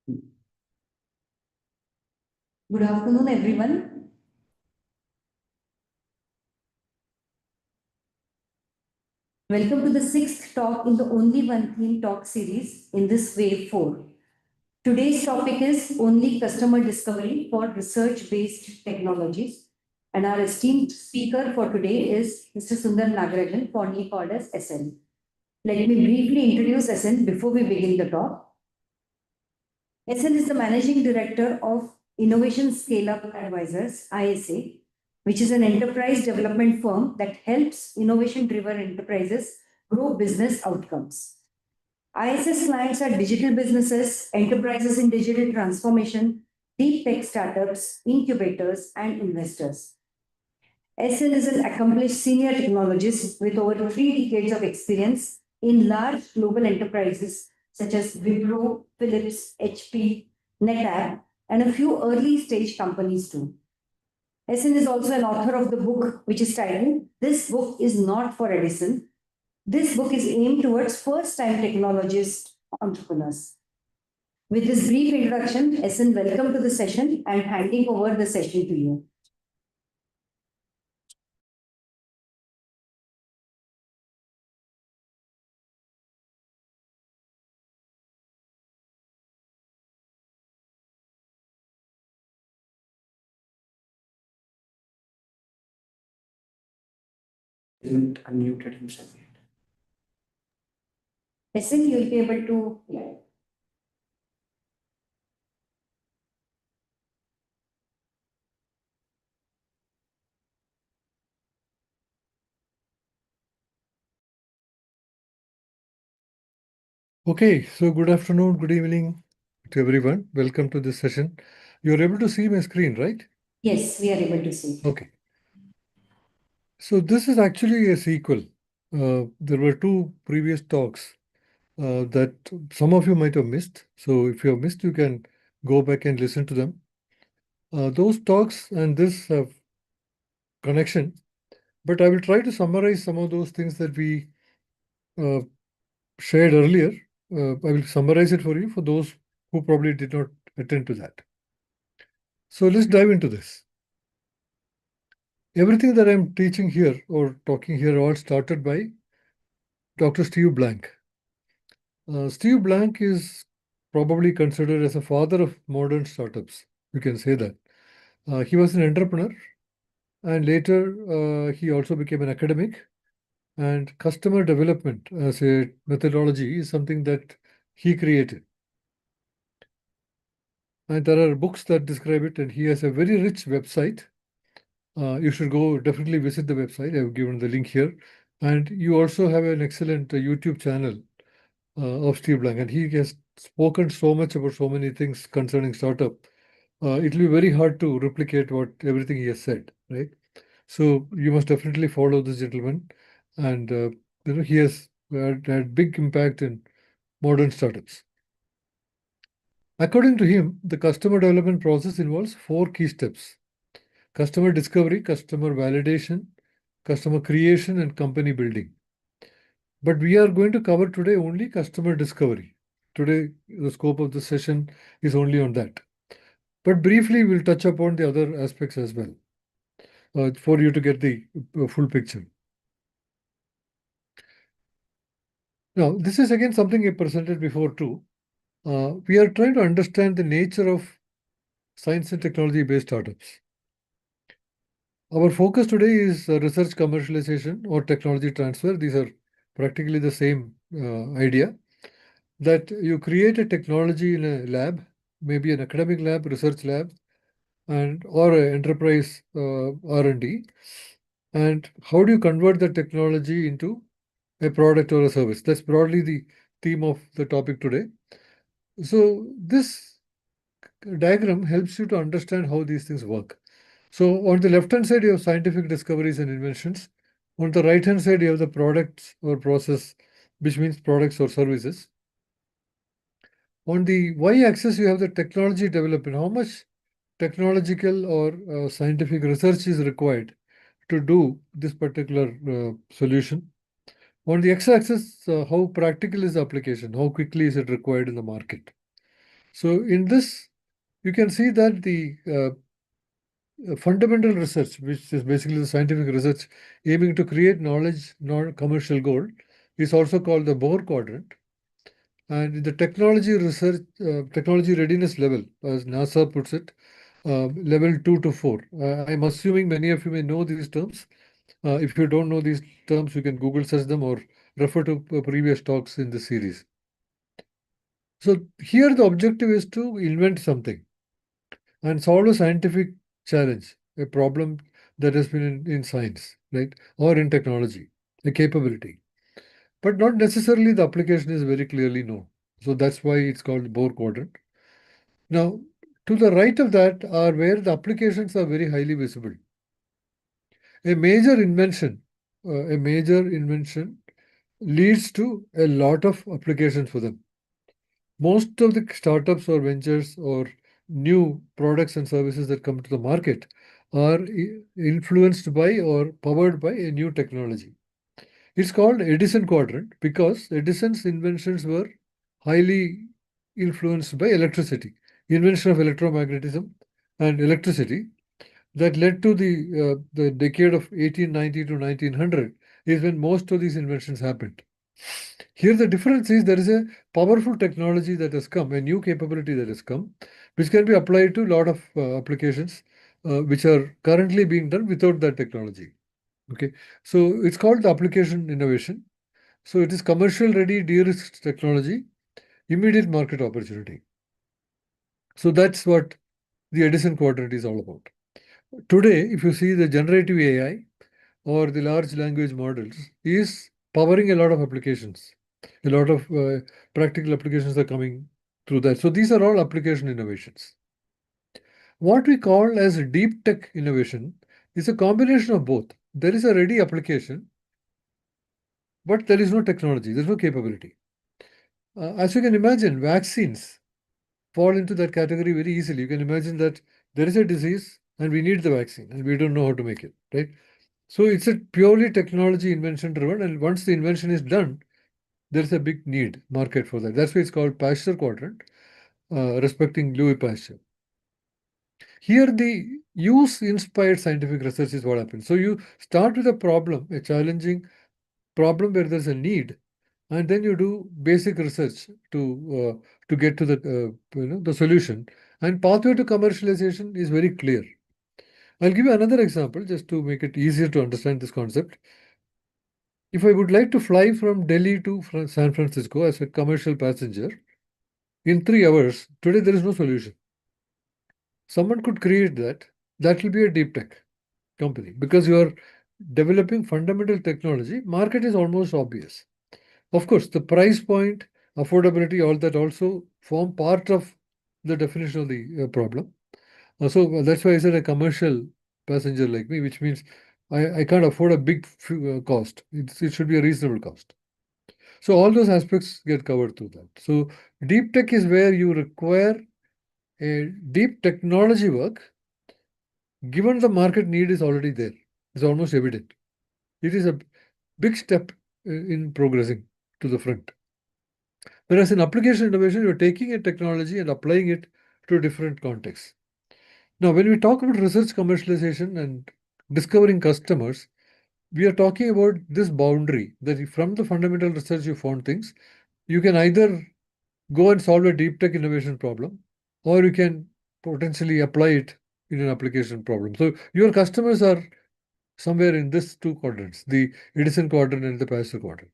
Good afternoon, everyone. Welcome to the sixth talk in the Only One Theme talk series in this wave 4. Today's topic is Only Customer Discovery for Research-Based Technologies. And our esteemed speaker for today is Mr. Sundar Nagarajan, fondly called as SN. Let me briefly introduce SN before we begin the talk. SN is the Managing Director of Innovation ScaleUp Advisors, ISA, which is an enterprise development firm that helps innovation-driven enterprises grow business outcomes. ISS clients are digital businesses, enterprises in digital transformation, deep tech startups, incubators, and investors. SN is an accomplished senior technologist with over 3 decades of experience in large global enterprises such as Wipro, Philips, HP, NetApp, and a few early stage companies too. SN is also an author of the book which is titled, This Book is Not for Edison. This book is aimed towards first-time technologist entrepreneurs. With this brief introduction, SN, welcome to the session and handing over the session to you. Isn't unmuted himself yet. SN, you'll be able to. Yeah. Okay, so good afternoon, good evening to everyone. Welcome to this session. You're able to see my screen, right? Yes, we are able to see. Okay. So this is actually a sequel. There were two previous talks that some of you might have missed. So if you have missed, you can go back and listen to them. Those talks and this have connection, but I will try to summarize some of those things that we shared earlier. I will summarize it for you for those who probably did not attend to that. So let's dive into this. Everything that I'm teaching here or talking here all started by Dr. Steve Blank. Steve Blank is probably considered as a father of modern startups. You can say that. He was an entrepreneur, and later he also became an academic. And customer development as a methodology is something that he created. And there are books that describe it, and he has a very rich website. You should go definitely visit the website. I have given the link here. And you also have an excellent YouTube channel of Steve Blank, and he has spoken so much about so many things concerning startup. It will be very hard to replicate what everything he has said, right? So you must definitely follow this gentleman, and he has had big impact in modern startups. According to him, the customer development process involves 4 key steps: customer discovery, customer validation, customer creation, and company building. But we are going to cover today only customer discovery. Today, the scope of the session is only on that. But briefly, we'll touch upon the other aspects as well for you to get the full picture. Now, this is again something I presented before too. We are trying to understand the nature of science and technology-based startups. Our focus today is research commercialization or technology transfer. These are practically the same idea, that you create a technology in a lab, maybe an academic lab, research lab, and or an enterprise R&D. And how do you convert the technology into a product or a service? That's broadly the theme of the topic today. So this diagram helps you to understand how these things work. So on the left-hand side, you have scientific discoveries and inventions. On the right-hand side, you have the products or process, which means products or services. On the y-axis, you have the technology development. How much technological or scientific research is required to do this particular solution. On the x-axis, how practical is the application? How quickly is it required in the market? So in this, you can see that the fundamental research, which is basically the scientific research aiming to create knowledge, not commercial gold, is also called the Bohr quadrant. And the technology research, technology readiness level, as NASA puts it, level 2 to 4. I'm assuming many of you may know these terms. If you don't know these terms, you can Google search them or refer to previous talks in the series. So here the objective is to invent something and solve a scientific challenge, a problem that has been in science, right, or in technology, a capability. But not necessarily the application is very clearly known. So that's why it's called Bohr quadrant. Now, to the right of that are where the applications are very highly visible. A major invention, a major invention leads to a lot of applications for them. Most of the startups or ventures or new products and services that come to the market are influenced by or powered by a new technology. It's called Edison quadrant because Edison's inventions were highly influenced by electricity. Invention of electromagnetism and electricity that led to the decade of 1890 to 1900 is when most of these inventions happened. Here the difference is there is a powerful technology that has come, a new capability that has come, which can be applied to a lot of applications which are currently being done without that technology. Okay, so it's called the application innovation. So it is commercial ready, de-risked technology, immediate market opportunity. So that's what the Edison quadrant is all about. Today, if you see the generative AI or the large language models is powering a lot of applications. A lot of practical applications are coming through that. So these are all application innovations. What we call as deep tech innovation is a combination of both. There is a ready application, but there is no technology, there's no capability. As you can imagine, vaccines fall into that category very easily. You can imagine that there is a disease and we need the vaccine and we don't know how to make it, right? So it's a purely technology invention driven, and once the invention is done, there's a big need market for that. That's why it's called Pasteur quadrant, respecting Louis Pasteur. Here, the use-inspired scientific research is what happens. So you start with a problem, a challenging problem where there's a need, and then you do basic research to get to the solution. And pathway to commercialization is very clear. I'll give you another example just to make it easier to understand this concept. If I would like to fly from Delhi to San Francisco as a commercial passenger in 3 hours, today there is no solution. Someone could create that. That will be a deep tech company because you are developing fundamental technology. Market is almost obvious. Of course, the price point, affordability, all that also form part of the definition of the problem. So that's why I said a commercial passenger like me, which means I can't afford a big cost. It should be a reasonable cost. So all those aspects get covered through that. So deep tech is where you require a deep technology work, given the market need is already there. It's almost evident. It is a big step in progressing to the front. Whereas in application innovation, you're taking a technology and applying it to a different context. Now, when we talk about research commercialization and discovering customers, we are talking about this boundary that from the fundamental research you found things, you can either go and solve a deep tech innovation problem, or you can potentially apply it in an application problem. So your customers are somewhere in this two quadrants, the Edison quadrant and the Pasteur quadrant,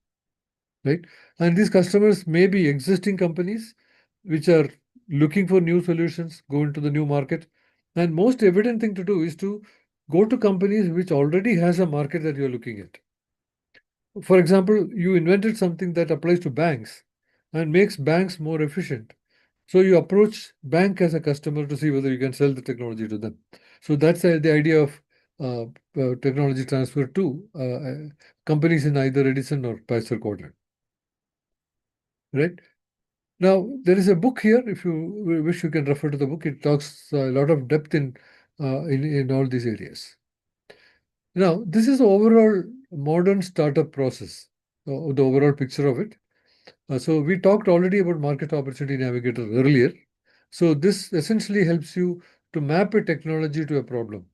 right? And these customers may be existing companies which are looking for new solutions, go into the new market. And most evident thing to do is to go to companies which already has a market that you're looking at. For example, you invented something that applies to banks and makes banks more efficient. So you approach bank as a customer to see whether you can sell the technology to them. So that's the idea of technology transfer to companies in either Edison or Pasteur quadrant. Right? Now, there is a book here. If you wish, you can refer to the book. It talks a lot of depth in all these areas. Now, this is the overall modern startup process, the overall picture of it. So we talked already about market opportunity navigator earlier. So this essentially helps you to map a technology to a problem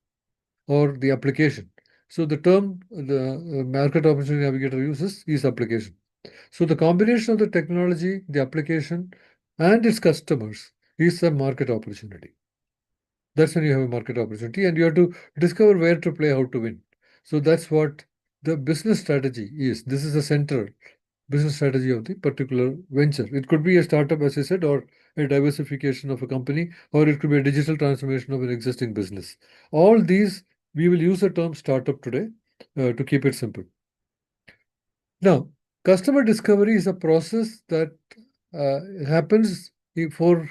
or the application. So the term the market opportunity navigator uses is application. So the combination of the technology, the application, and its customers is a market opportunity. That's when you have a market opportunity, and you have to discover where to play, how to win. So that's what the business strategy is. This is the central business strategy of the particular venture. It could be a startup, as I said, or a diversification of a company, or it could be a digital transformation of an existing business. All these, we will use the term startup today to keep it simple. Now, customer discovery is a process that happens for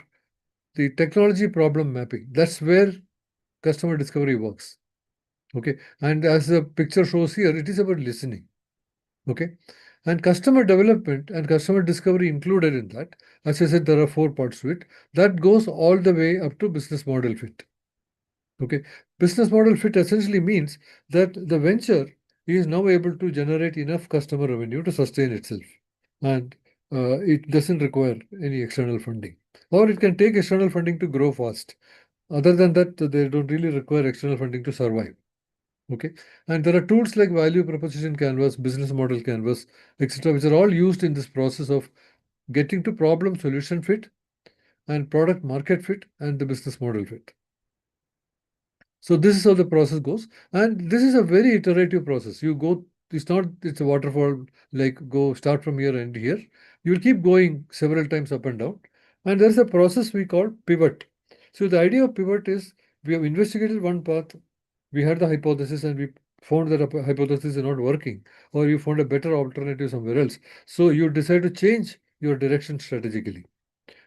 the technology problem mapping. That's where customer discovery works. Okay. And as the picture shows here, it is about listening. Okay. And customer development and customer discovery included in that. As I said, there are 4 parts to it. That goes all the way up to business model fit. Okay. Business model fit essentially means that the venture is now able to generate enough customer revenue to sustain itself. And it doesn't require any external funding. Or it can take external funding to grow fast. Other than that, they don't really require external funding to survive. Okay. And there are tools like value proposition canvas, business model canvas, etc., which are all used in this process of getting to problem solution fit and product market fit and the business model fit. So this is how the process goes. And this is a very iterative process. It's a waterfall, like go start from here and here. You will keep going several times up and down. And there's a process we call pivot. So the idea of pivot is we have investigated one path, we had the hypothesis, and we found that a hypothesis is not working, or you found a better alternative somewhere else. So you decide to change your direction strategically.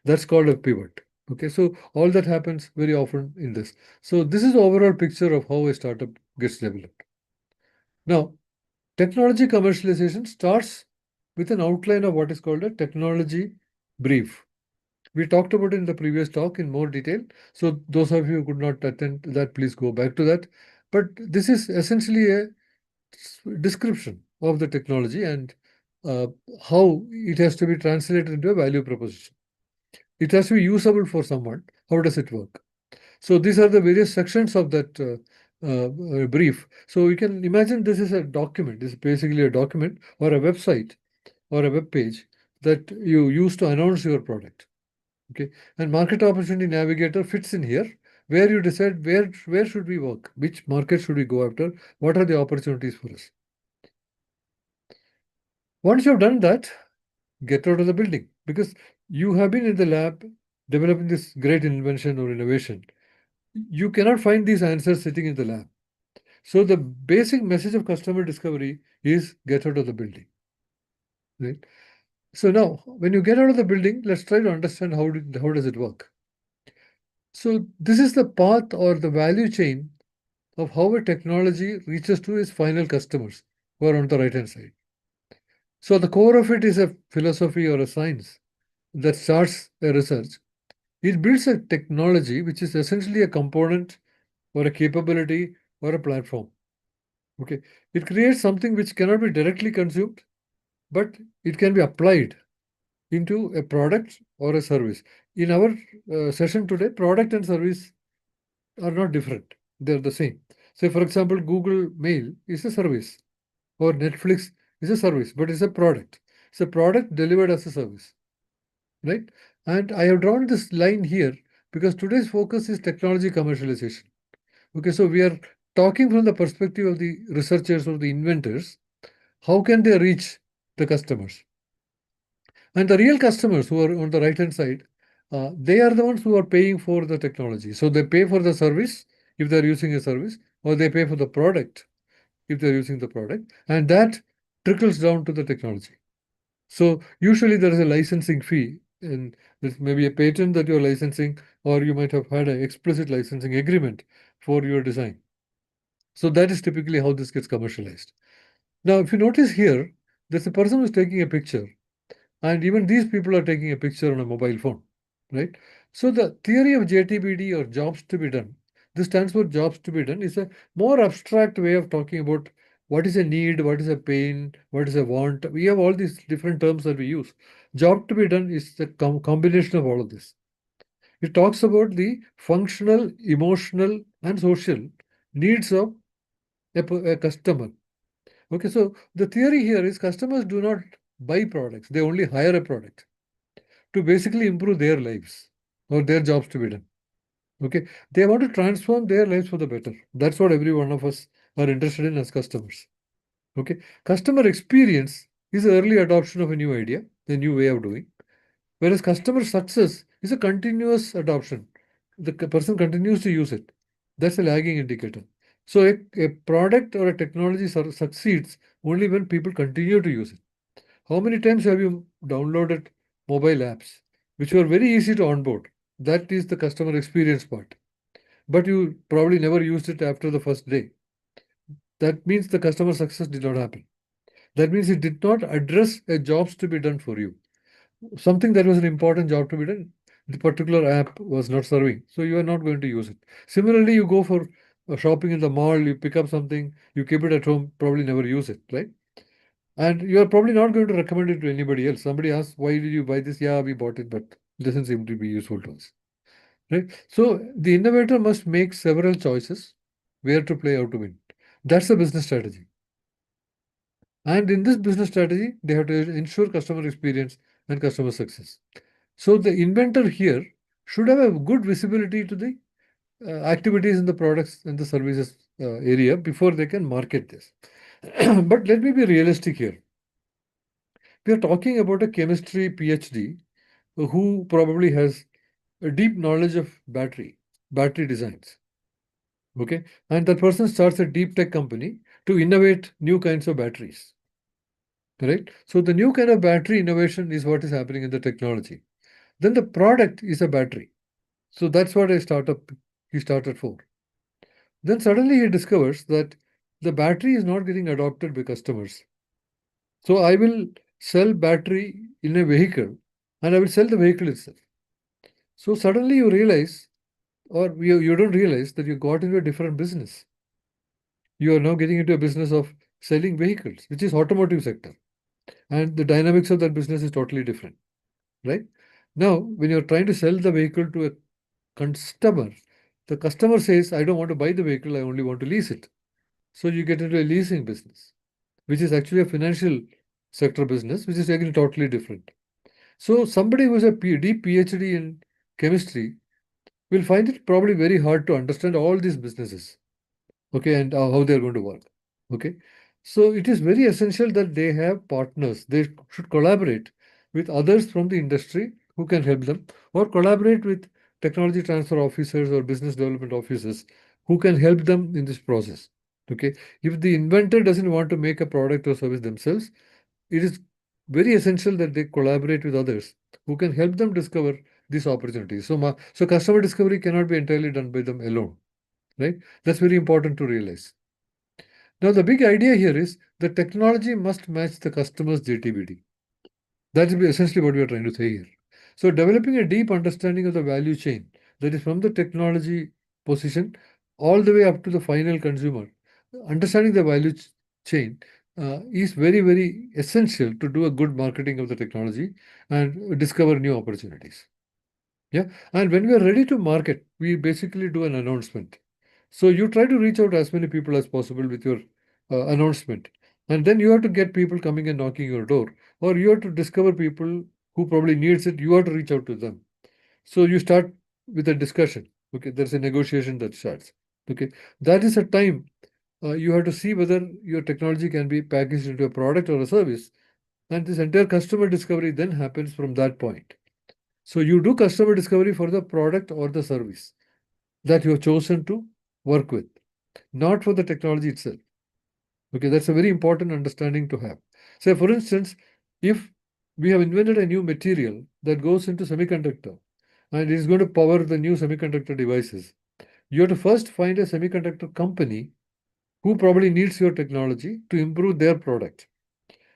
That's called a pivot. Okay, so all that happens very often in this. So this is the overall picture of how a startup gets developed. Now, technology commercialization starts with an outline of what is called a technology brief. We talked about it in the previous talk in more detail. So those of you who could not attend that, please go back to that. But this is essentially a description of the technology and uh, how it has to be translated into a value proposition. It has to be usable for someone. How does it work? So these are the various sections of that brief. So you can imagine this is a document. This is basically a document or a website or a web page that you use to announce your product. Okay. And market opportunity navigator fits in here, where you decide where should we work, which market should we go after, what are the opportunities for us. Once you've done that, get out of the building, because you have been in the lab developing this great invention or innovation. You cannot find these answers sitting in the lab. So the basic message of customer discovery is get out of the building. Right? So now, when you get out of the building, let's try to understand how does it work. So this is the path or the value chain of how a technology reaches to its final customers who are on the right hand side. So the core of it is a philosophy or a science that starts a research. It builds a technology which is essentially a component or a capability or a platform. Okay. It creates something which cannot be directly consumed, but it can be applied into a product or a service. In our session today, product and service are not different. They're the same. Say, for example, Google Mail is a service, or Netflix is a service, but it's a product. It's a product delivered as a service, right? And I have drawn this line here because today's focus is technology commercialization. Okay, so we are talking from the perspective of the researchers or the inventors. How can they reach the customers? And the real customers who are on the right hand side, they are the ones who are paying for the technology. So they pay for the service if they're using a service, or they pay for the product if they're using the product, and that trickles down to the technology. So usually there is a licensing fee, and there's maybe a patent that you're licensing, or you might have had an explicit licensing agreement for your design. So that is typically how this gets commercialized. Now, if you notice here, there's a person who's taking a picture, and even these people are taking a picture on a mobile phone, right? So the theory of JTBD, or jobs to be done, this stands for jobs to be done, is a more abstract way of talking about what is a need, what is a pain, what is a want. We have all these different terms that we use. Job to be done is the combination of all of this. It talks about the functional, emotional, and social needs of a customer. Okay, so the theory here is customers do not buy products, they only hire a product to basically improve their lives or their jobs to be done. Okay, they want to transform their lives for the better. That's what every one of us are interested in as customers. Okay, customer experience is the early adoption of a new idea, a new way of doing, whereas customer success is a continuous adoption. The person continues to use it. That's a lagging indicator. So a product or a technology succeeds only when people continue to use it. How many times have you downloaded mobile apps which were very easy to onboard? That is the customer experience part. But you probably never used it after the first day. That means the customer success did not happen. That means it did not address a jobs to be done for you. Something that was an important job to be done, the particular app was not serving. So you are not going to use it. Similarly, you go for shopping in the mall, you pick up something, you keep it at home, probably never use it, right? And you are probably not going to recommend it to anybody else. Somebody asks, why did you buy this? Yeah, we bought it, but it doesn't seem to be useful to us. Right? So the innovator must make several choices where to play, how to win. That's the business strategy. And in this business strategy, they have to ensure customer experience and customer success. So the inventor here should have a good visibility to the activities in the products and the services area before they can market this. But let me be realistic here. We are talking about a chemistry PhD who probably has a deep knowledge of battery designs. Okay, and that person starts a deep tech company to innovate new kinds of batteries. Right? So the new kind of battery innovation is what is happening in the technology. Then the product is a battery. So that's what he started for. Then suddenly he discovers that the battery is not getting adopted by customers. So I will sell battery in a vehicle and I will sell the vehicle itself. So suddenly you realize, or you don't realize that you got into a different business. You are now getting into a business of selling vehicles, which is automotive sector. And the dynamics of that business is totally different, right? Now, when you're trying to sell the vehicle to a customer, the customer says, I don't want to buy the vehicle, I only want to lease it. So you get into a leasing business, which is actually a financial sector business, which is again totally different. So somebody who has a deep PhD in chemistry will find it probably very hard to understand all these businesses, okay, and how they're going to work, okay. So it is very essential that they have partners. They should collaborate with others from the industry who can help them, or collaborate with technology transfer officers or business development officers who can help them in this process, okay. If the inventor doesn't want to make a product or service themselves, it is very essential that they collaborate with others who can help them discover these opportunities. So customer discovery cannot be entirely done by them alone, right? That's very important to realize. Now, the big idea here is the technology must match the customer's JTBD. That is essentially what we are trying to say here. So, developing a deep understanding of the value chain, that is from the technology position all the way up to the final consumer, understanding the value chain is very, very essential to do a good marketing of the technology and discover new opportunities. Yeah. And when we are ready to market, we basically do an announcement. So you try to reach out as many people as possible with your announcement. And then you have to get people coming and knocking your door, or you have to discover people who probably needs it. You have to reach out to them. So you start with a discussion. Okay, there's a negotiation that starts. Okay, that is a time you have to see whether your technology can be packaged into a product or a service. And this entire customer discovery then happens from that point. So you do customer discovery for the product or the service that you have chosen to work with, not for the technology itself. Okay, that's a very important understanding to have. Say, for instance, if we have invented a new material that goes into semiconductor and it is going to power the new semiconductor devices, you have to first find a semiconductor company who probably needs your technology to improve their product.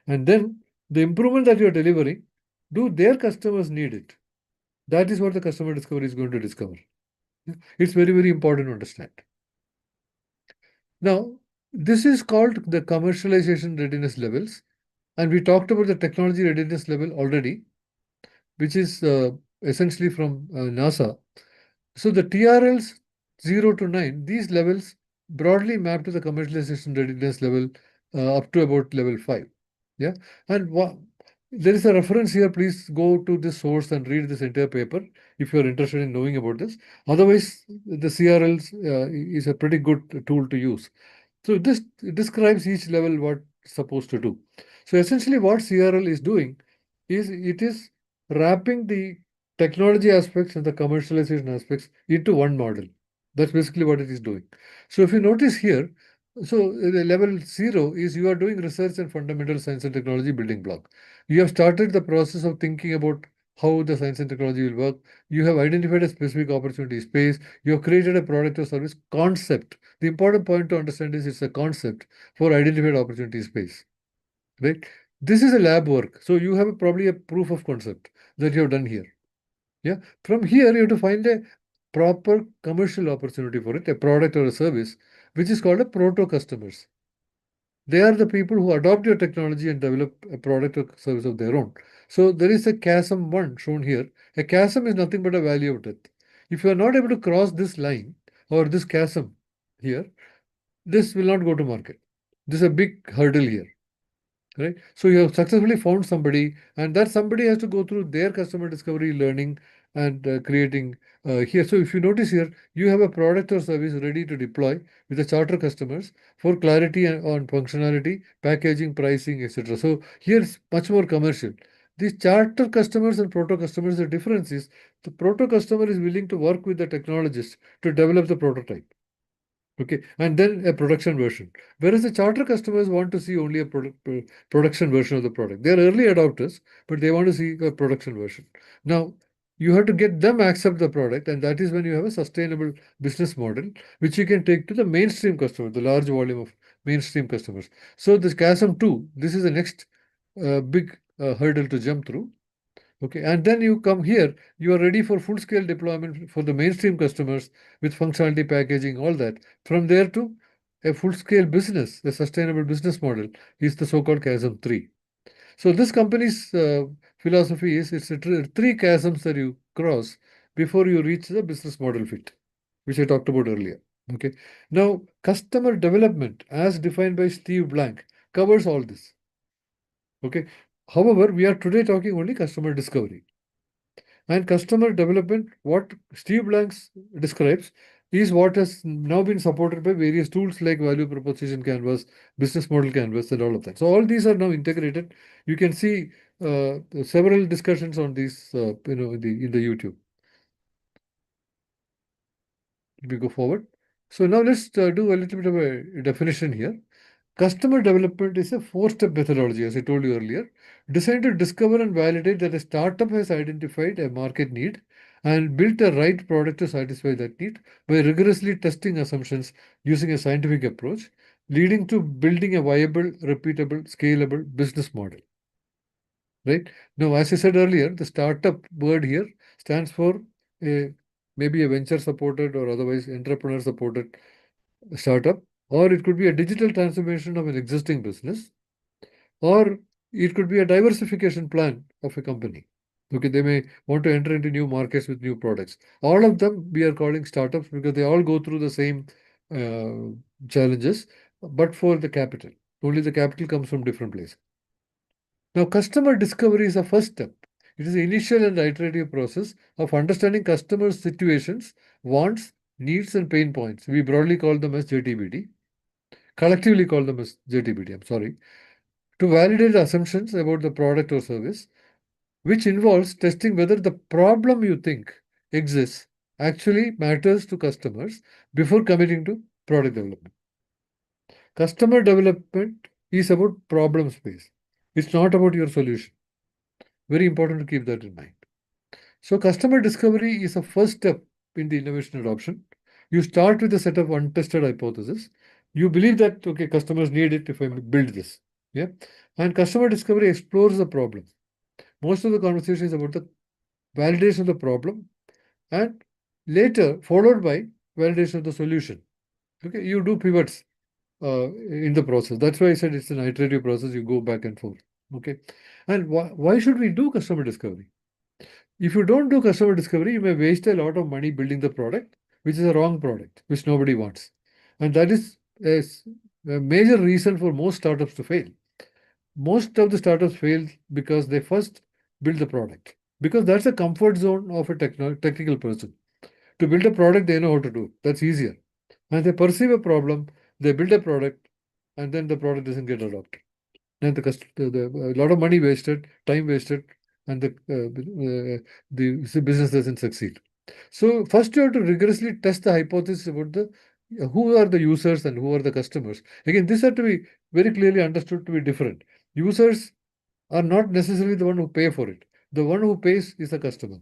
And then the improvement that you are delivering, do their customers need it? That is what the customer discovery is going to discover. It's very, very important to understand. Now, this is called the commercialization readiness levels. And we talked about the technology readiness level already, which is essentially from NASA. So the TRLs 0 to 9, these levels broadly map to the commercialization readiness level up to about level 5. Yeah. And there is a reference here. Please go to this source and read this entire paper if you are interested in knowing about this. Otherwise, the CRLs is a pretty good tool to use. So this describes each level what it's supposed to do. So essentially what CRL is doing is it is wrapping the technology aspects and the commercialization aspects into one model. That's basically what it is doing. So if you notice here, so the level 0 is you are doing research and fundamental science and technology building block. You have started the process of thinking about how the science and technology will work. You have identified a specific opportunity space. You have created a product or service concept. The important point to understand is it's a concept for identified opportunity space, right? This is a lab work. So you have probably a proof of concept that you have done here. Yeah. From here, you have to find a proper commercial opportunity for it, a product or a service, which is called a proto customers. They are the people who adopt your technology and develop a product or service of their own. So there is a chasm one shown here. A chasm is nothing but a valley of death. If you are not able to cross this line or this chasm here, this will not go to market. This is a big hurdle here, right? So you have successfully found somebody, and that somebody has to go through their customer discovery, learning, and creating here. So if you notice here, you have a product or service ready to deploy with the charter customers for clarity on functionality, packaging, pricing, etc. So here it's much more commercial. These charter customers and proto customers, the difference is the proto customer is willing to work with the technologist to develop the prototype. Okay, and then a production version. Whereas the charter customers want to see only a production version of the product. They are early adopters, but they want to see a production version. Now, you have to get them accept the product, and that is when you have a sustainable business model, which you can take to the mainstream customer, the large volume of mainstream customers. So this chasm 2, this is the next big hurdle to jump through. Okay, and then you come here, you are ready for full scale deployment for the mainstream customers with functionality packaging, all that. From there to a full scale business, a sustainable business model is the so-called chasm 3. So this company's philosophy is it's three chasms that you cross before you reach the business model fit, which I talked about earlier. Okay. Now, customer development, as defined by Steve Blank, covers all this. Okay. However, we are today talking only customer discovery. And customer development, what Steve Blanks describes, is what has now been supported by various tools like value proposition canvas, business model canvas, and all of that. So all these are now integrated. You can see several discussions on these, in the YouTube. If we go forward. So now let's do a little bit of a definition here. Customer development is a four-step methodology, as I told you earlier, designed to discover and validate that a startup has identified a market need and built a right product to satisfy that need by rigorously testing assumptions using a scientific approach, leading to building a viable, repeatable, scalable business model. Right? Now, as I said earlier, the startup word here stands for a maybe a venture supported or otherwise entrepreneur supported startup, or it could be a digital transformation of an existing business, or it could be a diversification plan of a company. Okay, they may want to enter into new markets with new products. All of them we are calling startups because they all go through the same challenges, but for the capital. Only the capital comes from different places. Now, customer discovery is a first step. It is the initial and iterative process of understanding customers' situations, wants, needs, and pain points. We broadly call them as JTBD, collectively call them as JTBD, I'm sorry, to validate assumptions about the product or service, which involves testing whether the problem you think exists actually matters to customers before committing to product development. Customer development is about problem space. It's not about your solution. Very important to keep that in mind. So customer discovery is a first step in the innovation adoption. You start with a set of untested hypotheses. You believe that, okay, customers need it if I build this. Yeah. And customer discovery explores the problem. Most of the conversation is about the validation of the problem and later followed by validation of the solution. Okay. You do pivots in the process. That's why I said it's an iterative process. You go back and forth. Okay. And why should we do customer discovery? If you don't do customer discovery, you may waste a lot of money building the product, which is a wrong product, which nobody wants. And that is a major reason for most startups to fail. Most of the startups fail because they first build the product, because that's the comfort zone of a technical person. To build a product, they know how to do. That's easier. And they perceive a problem, they build a product, and then the product doesn't get adopted. And a lot of money wasted, time wasted, and the business doesn't succeed. So first you have to rigorously test the hypothesis about the who are the users and who are the customers. Again, this has to be very clearly understood to be different. Users are not necessarily the one who pay for it. The one who pays is the customer.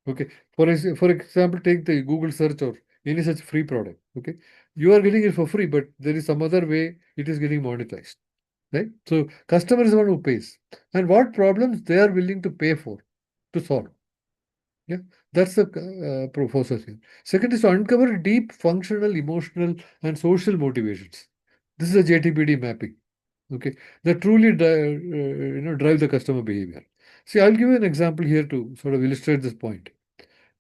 Okay. For example, take the Google search or any such free product. Okay. You are getting it for free, but there is some other way it is getting monetized. Right? So customer is the one who pays. And what problems they are willing to pay for to solve. Yeah, that's the process here. Second is to uncover deep functional, emotional, and social motivations. This is a JTPD mapping. Okay, that truly drive the customer behavior. See, I'll give you an example here to sort of illustrate this point.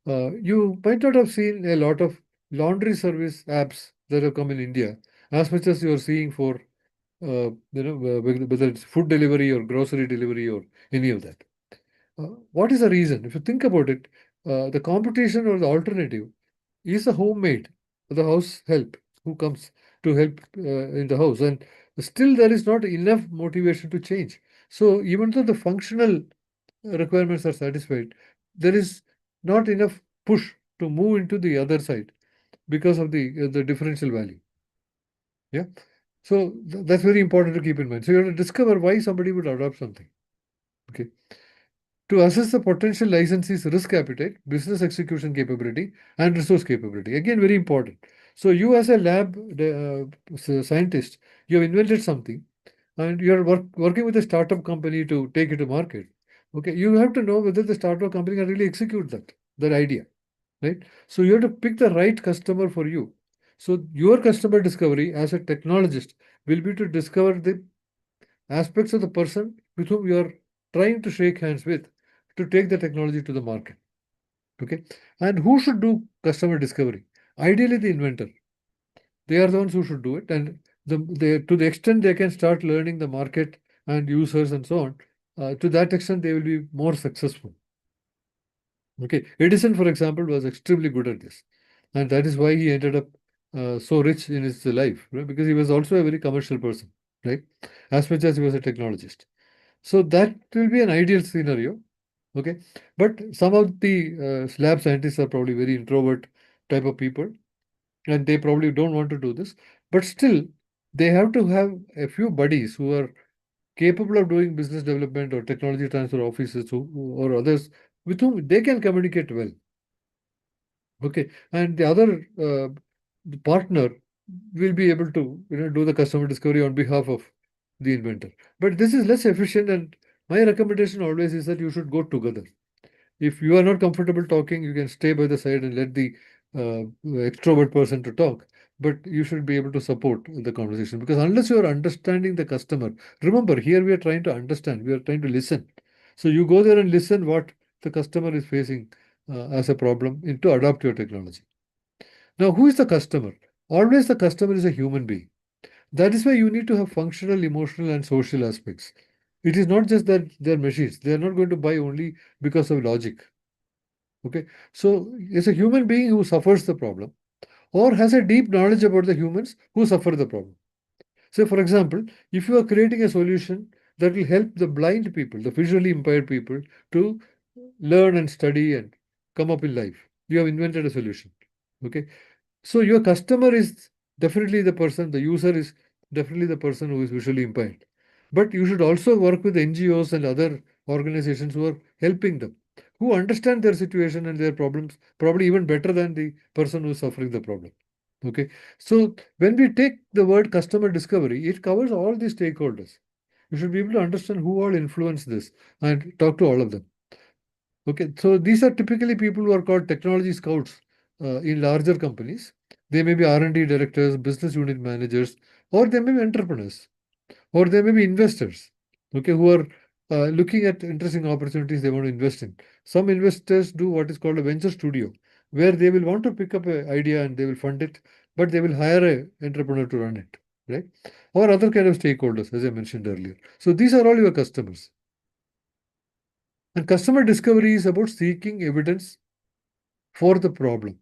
You might not have seen a lot of laundry service apps that have come in India, as much as you are seeing for whether it's food delivery or grocery delivery or any of that. What is the reason? If you think about it, the competition or the alternative is a homemaid, the house help who comes to help in the house, and still there is not enough motivation to change. So even though the functional requirements are satisfied, there is not enough push to move into the other side because of the differential value. Yeah. So that's very important to keep in mind. So you have to discover why somebody would adopt something. Okay. To assess the potential licensee's risk appetite, business execution capability, and resource capability. Again, very important. So you as a lab scientist, you have invented something and you are working with a startup company to take it to market. Okay, you have to know whether the startup company can really execute that idea, right? So you have to pick the right customer for you. So your customer discovery as a technologist will be to discover the aspects of the person with whom you are trying to shake hands with to take the technology to the market. Okay. And who should do customer discovery? Ideally, the inventor. They are the ones who should do it. And to the extent they can start learning the market and users and so on, to that extent, they will be more successful. Okay. Edison, for example, was extremely good at this. And that is why he ended up so rich in his life, right? Because he was also a very commercial person, right? As much as he was a technologist. So that will be an ideal scenario. Okay. But some of the lab scientists are probably very introvert type of people, and they probably don't want to do this. But still, they have to have a few buddies who are capable of doing business development or technology transfer offices or others with whom they can communicate well. Okay. And the other the partner will be able to do the customer discovery on behalf of the inventor. But this is less efficient, and my recommendation always is that you should go together. If you are not comfortable talking, you can stay by the side and let the extrovert person to talk. But you should be able to support the conversation, because unless you are understanding the customer, remember here we are trying to understand, we are trying to listen. So you go there and listen what the customer is facing as a problem to adopt your technology. Now, who is the customer? Always the customer is a human being. That is why you need to have functional, emotional, and social aspects. It is not just that they're machines. They are not going to buy only because of logic. Okay. So it's a human being who suffers the problem or has a deep knowledge about the humans who suffer the problem. So, for example, if you are creating a solution that will help the blind people, the visually impaired people, to learn and study and come up in life, you have invented a solution. Okay. So your customer is definitely the person, the user is definitely the person who is visually impaired. But you should also work with NGOs and other organizations who are helping them, who understand their situation and their problems probably even better than the person who is suffering the problem. Okay. So when we take the word customer discovery, it covers all the stakeholders. You should be able to understand who all influence this and talk to all of them. Okay, so these are typically people who are called technology scouts in larger companies. They may be R&D directors, business unit managers, or they may be entrepreneurs, or they may be investors. Okay, who are looking at interesting opportunities they want to invest in. Some investors do what is called a venture studio, where they will want to pick up an idea and they will fund it, but they will hire an entrepreneur to run it, right? Or other kind of stakeholders, as I mentioned earlier. So these are all your customers. And customer discovery is about seeking evidence for the problem.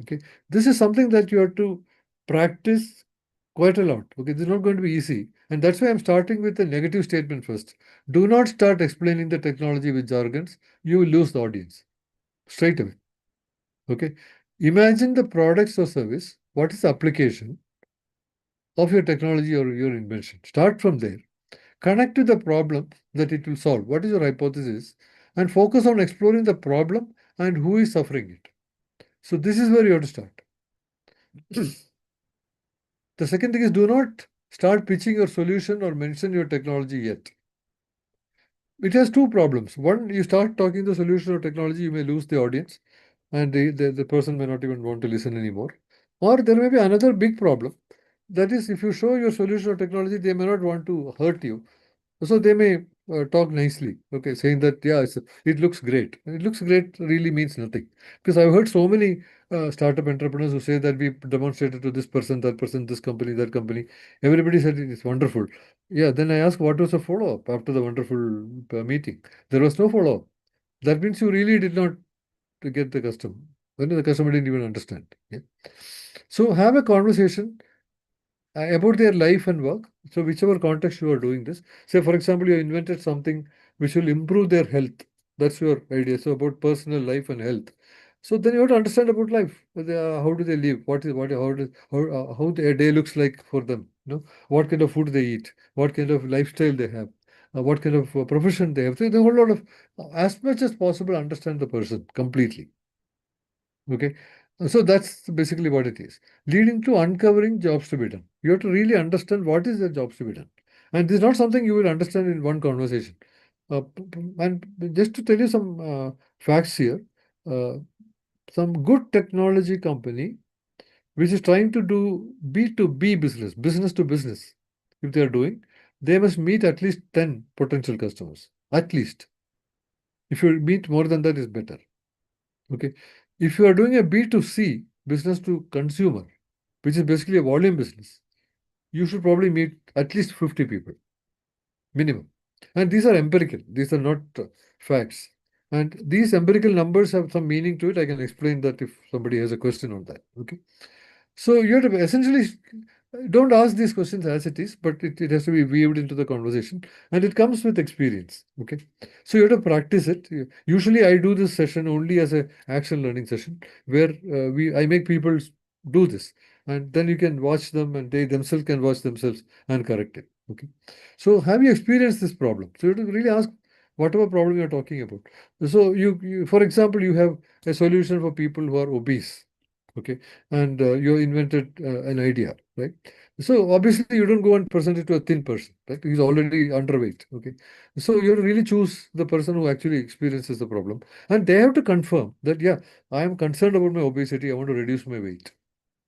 Okay, this is something that you have to practice quite a lot. Okay, this is not going to be easy, and that's why I'm starting with a negative statement first. Do not start explaining the technology with jargons. You will lose the audience straight away. Okay, imagine the products or service. What is the application of your technology or your invention? Start from there. Connect to the problem that it will solve. What is your hypothesis? And focus on exploring the problem and who is suffering it. So this is where you have to start. The second thing is, do not start pitching your solution or mention your technology yet. It has two problems. One, you start talking the solution or technology, you may lose the audience and the person may not even want to listen anymore. Or there may be another big problem. That is, if you show your solution or technology, they may not want to hurt you. So they may talk nicely, okay, saying that, yeah, it looks great. It looks great really means nothing. Because I've heard so many startup entrepreneurs who say that we demonstrated to this person, that person, this company, that company. Everybody said it is wonderful. Yeah, then I asked what was the follow-up after the wonderful meeting. There was no follow-up. That means you really did not get the customer. When the customer didn't even understand. Yeah. So have a conversation about their life and work. So, whichever context you are doing this, say for example, you invented something which will improve their health. That's your idea. So, about personal life and health. So then you have to understand about life. How do they live? What is what? How their day looks like for them? You know, what kind of food they eat? What kind of lifestyle they have? What kind of profession they have? So the whole lot of, as much as possible, understand the person completely. Okay. So that's basically what it is, leading to uncovering jobs to be done. You have to really understand what is the jobs to be done. And this is not something you will understand in one conversation. And just to tell you some facts here, uh, some good technology company which is trying to do B2B business, business to business, if they are doing, they must meet at least 10 potential customers. At least. If you meet more than that, is better. Okay. If you are doing a B2C, business to consumer, which is basically a volume business, you should probably meet at least 50 people, minimum. And these are empirical, these are not facts. And these empirical numbers have some meaning to it. I can explain that if somebody has a question on that. Okay. So you have to essentially don't ask these questions as it is, but it has to be weaved into the conversation and it comes with experience. Okay. So you have to practice it. Usually I do this session only as a action learning session where I make people do this and then you can watch them and they themselves can watch themselves and correct it. Okay. So have you experienced this problem? So you have to really ask whatever problem you're talking about. So for example, you have a solution for people who are obese. Okay, and you invented an idea, right? So obviously you don't go and present it to a thin person, right? He's already underweight. Okay, so you have to really choose the person who actually experiences the problem, and they have to confirm that, yeah, I am concerned about my obesity. I want to reduce my weight.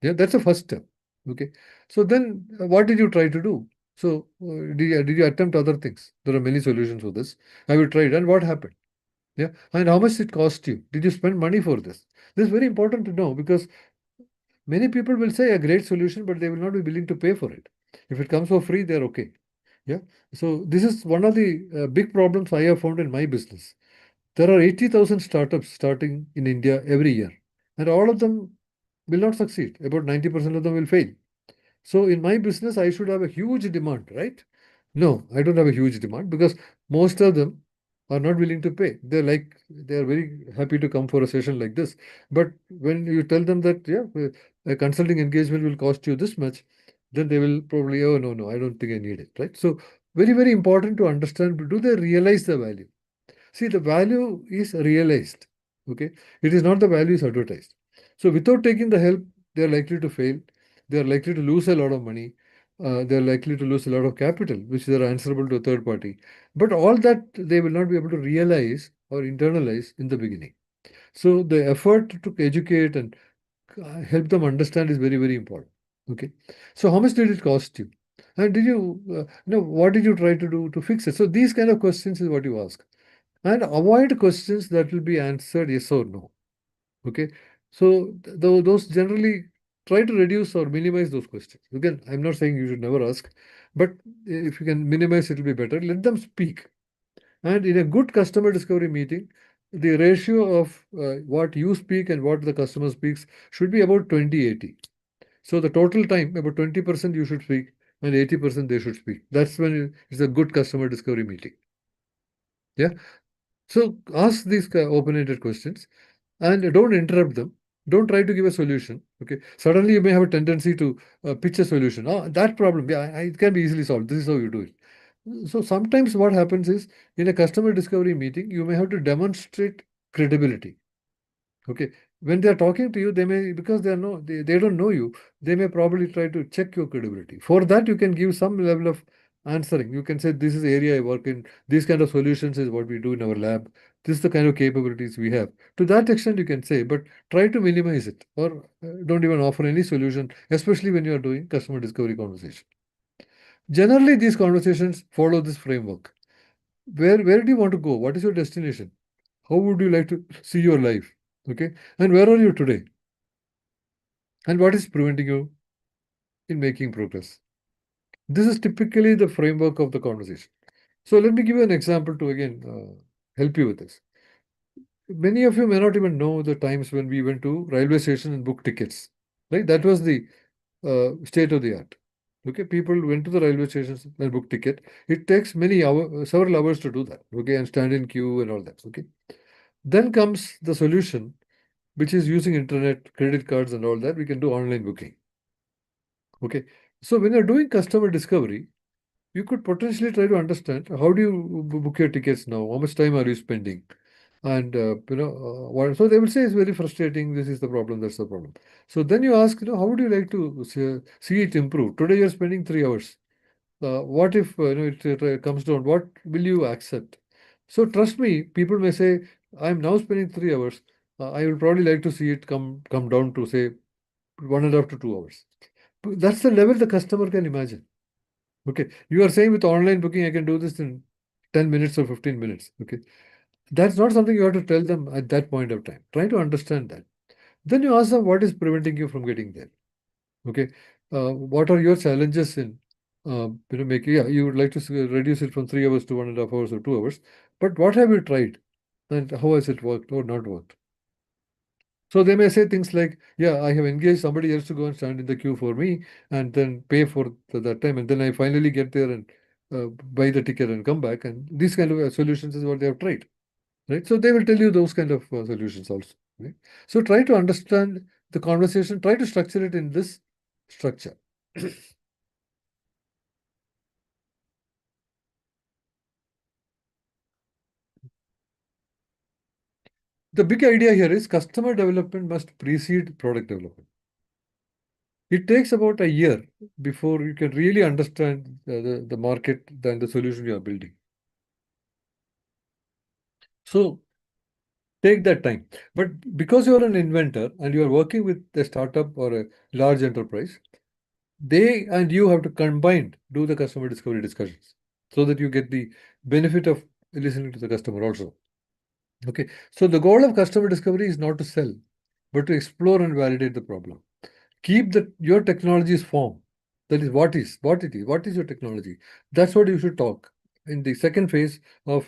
Yeah, that's the first step. Okay, so then what did you try to do? So did you attempt other things? There are many solutions for this. Have you tried, and what happened? Yeah, and how much it cost you? Did you spend money for this? This is very important to know because many people will say a great solution, but they will not be willing to pay for it. If it comes for free, they're okay. Yeah. So this is one of the big problems I have found in my business. There are 80,000 startups starting in India every year, and all of them will not succeed. About 90% of them will fail. So in my business, I should have a huge demand, right? No, I don't have a huge demand because most of them are not willing to pay. They're very happy to come for a session like this. But when you tell them that, yeah, a consulting engagement will cost you this much, then they will probably, oh no, no, I don't think I need it, right? So very, very important to understand, do they realize the value? See, the value is realized. Okay. It is not the value is advertised. So without taking the help, they are likely to fail. They are likely to lose a lot of money. They are likely to lose a lot of capital, which they are answerable to a third party. But all that they will not be able to realize or internalize in the beginning. So the effort to educate and help them understand is very, very important. Okay. So how much did it cost you? And did you, what did you try to do to fix it? So these kind of questions is what you ask. And avoid questions that will be answered yes or no. Okay. So those generally try to reduce or minimize those questions. Again, I'm not saying you should never ask, but if you can minimize, it will be better. Let them speak. And in a good customer discovery meeting, the ratio of what you speak and what the customer speaks should be about 20-80. So the total time, about 20% you should speak and 80% they should speak. That's when it's a good customer discovery meeting. Yeah. So ask these open-ended questions and don't interrupt them. Don't try to give a solution. Okay. Suddenly you may have a tendency to pitch a solution. Oh, that problem, yeah, it can be easily solved. This is how you do it. So sometimes what happens is in a customer discovery meeting, you may have to demonstrate credibility. Okay. When they are talking to you, they may, because they don't know you, they may probably try to check your credibility. For that, you can give some level of answering. You can say, this is the area I work in, these kind of solutions is what we do in our lab, this is the kind of capabilities we have. To that extent, you can say, but try to minimize it or don't even offer any solution, especially when you are doing customer discovery conversation. Generally, these conversations follow this framework. Where do you want to go? What is your destination? How would you like to see your life? Okay. And where are you today? And what is preventing you in making progress? This is typically the framework of the conversation. So let me give you an example to again help you with this. Many of you may not even know the times when we went to railway station and booked tickets. Right? That was the state of the art. Okay, people went to the railway stations and booked ticket. It takes many hours, several hours to do that. Okay, and stand in queue and all that. Okay. Then comes the solution, which is using internet, credit cards, and all that. We can do online booking. Okay. So when you're doing customer discovery, you could potentially try to understand how do you book your tickets now? How much time are you spending? And so they will say it's very frustrating. This is the problem. That's the problem. So then you ask, how would you like to see it improve? Today you're spending 3 hours. What if it comes down? What will you accept? So trust me, people may say, I'm now spending 3 hours. I will probably like to see it come down to say 1.5 to 2 hours. That's the level the customer can imagine. Okay. You are saying with online booking, I can do this in 10 minutes or 15 minutes. Okay. That's not something you have to tell them at that point of time. Try to understand that. Then you ask them what is preventing you from getting there. Okay. What are your challenges in making, yeah, you would like to reduce it from 3 hours to 1.5 hours or 2 hours. But what have you tried? And how has it worked or not worked? So they may say things like, yeah, I have engaged somebody else to go and stand in the queue for me and then pay for that time. And then I finally get there and buy the ticket and come back. And these kind of solutions is what they have tried. Right. So they will tell you those kind of solutions also. Right? So try to understand the conversation, try to structure it in this structure. The big idea here is customer development must precede product development. It takes about a year before you can really understand the market and the solution you are building. So take that time. But because you are an inventor and you are working with a startup or a large enterprise, they and you have to combined do the customer discovery discussions so that you get the benefit of listening to the customer also. Okay. So the goal of customer discovery is not to sell, but to explore and validate the problem. Keep your technology's form. That is what is your technology. That's what you should talk in the second phase of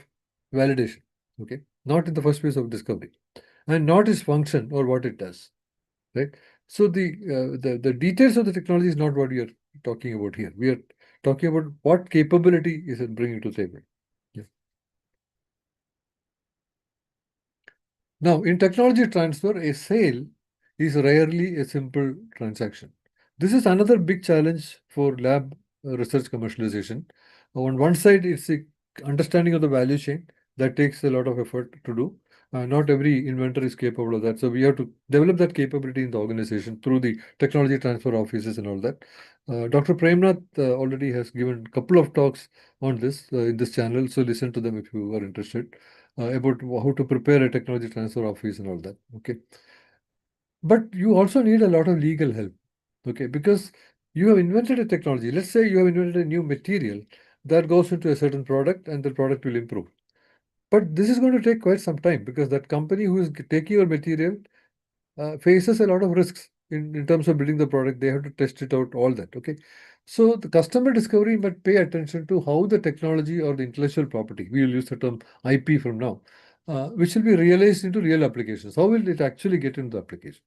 validation. Okay. Not in the first phase of discovery. And not its function or what it does. Right. So the details of the technology is not what we are talking about here. We are talking about what capability is it bringing to the table. Yeah. Now, in technology transfer, a sale is rarely a simple transaction. This is another big challenge for lab research commercialization. On one side, it's the understanding of the value chain that takes a lot of effort to do. Not every inventor is capable of that. So we have to develop that capability in the organization through the technology transfer offices and all that. Dr. Premnath already has given a couple of talks on this in this channel. So listen to them if you are interested about how to prepare a technology transfer office and all that. Okay. But you also need a lot of legal help. Okay. Because You have invented a technology. Let's say you have invented a new material that goes into a certain product and the product will improve. But this is going to take quite some time because that company who is taking your material faces a lot of risks in terms of building the product. They have to test it out, all that. Okay. So the customer discovery must pay attention to how the technology or the intellectual property, we will use the term IP from now, which will be realized into real applications. How will it actually get into the application?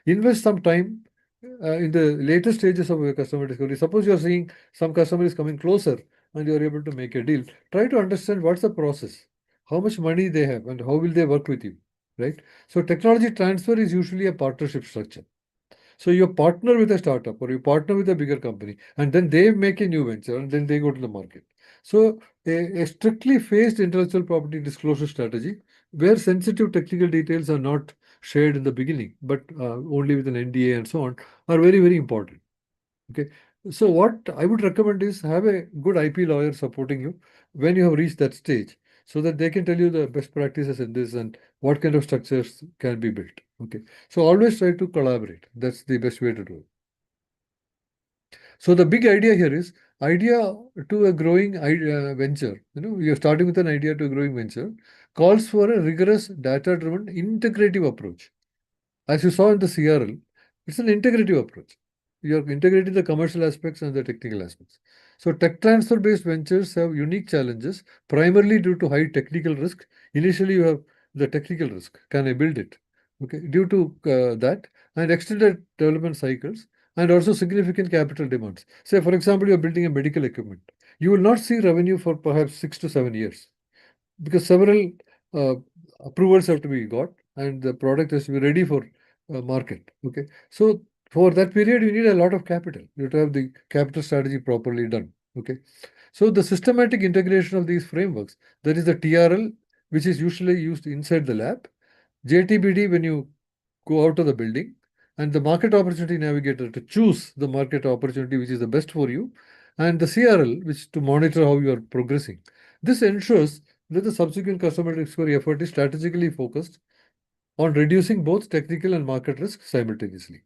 Invest some time in the later stages of your customer discovery. Suppose you are seeing some customer is coming closer and you are able to make a deal. Try to understand what's the process, how much money they have, and how will they work with you, right? So technology transfer is usually a partnership structure. So you partner with a startup or you partner with a bigger company, and then they make a new venture and then they go to the market. So a strictly phased intellectual property disclosure strategy where sensitive technical details are not shared in the beginning, but only with an NDA and so on, are very, very important. Okay. So what I would recommend is have a good IP lawyer supporting you when you have reached that stage so that they can tell you the best practices in this and what kind of structures can be built. Okay. So always try to collaborate. That's the best way to do it. So the big idea here is idea to a growing venture. You're starting with an idea to a growing venture calls for a rigorous data-driven integrative approach. As you saw in the CRL, it's an integrative approach. You're integrating the commercial aspects and the technical aspects. So tech transfer based ventures have unique challenges, primarily due to high technical risk. Initially, you have the technical risk. Can I build it? Okay, due to that and extended development cycles and also significant capital demands. Say, for example, you're building a medical equipment. You will not see revenue for perhaps 6 to 7 years because several uh, approvals have to be got and the product has to be ready for market. Okay, so for that period you need a lot of capital. You have to have the capital strategy properly done. Okay, so the systematic integration of these frameworks, that is the TRL, which is usually used inside the lab, JTBD when you go out of the building, and the market opportunity navigator to choose the market opportunity which is the best for you, and the CRL, which to monitor how you are progressing. This ensures that the subsequent customer discovery effort is strategically focused on reducing both technical and market risk simultaneously.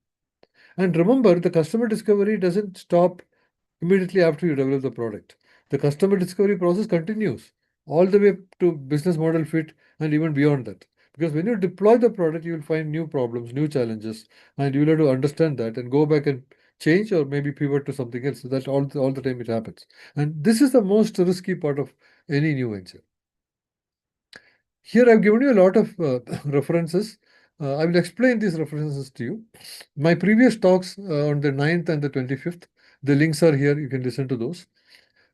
And remember, the customer discovery doesn't stop immediately after you develop the product. The customer discovery process continues all the way to business model fit and even beyond that. Because when you deploy the product, you will find new problems, new challenges, and you will have to understand that and go back and change or maybe pivot to something else. So that's all the time it happens. And this is the most risky part of any new venture. Here I've given you a lot of references. I will explain these references to you. My previous talks on the 9th and the 25th, the links are here. You can listen to those.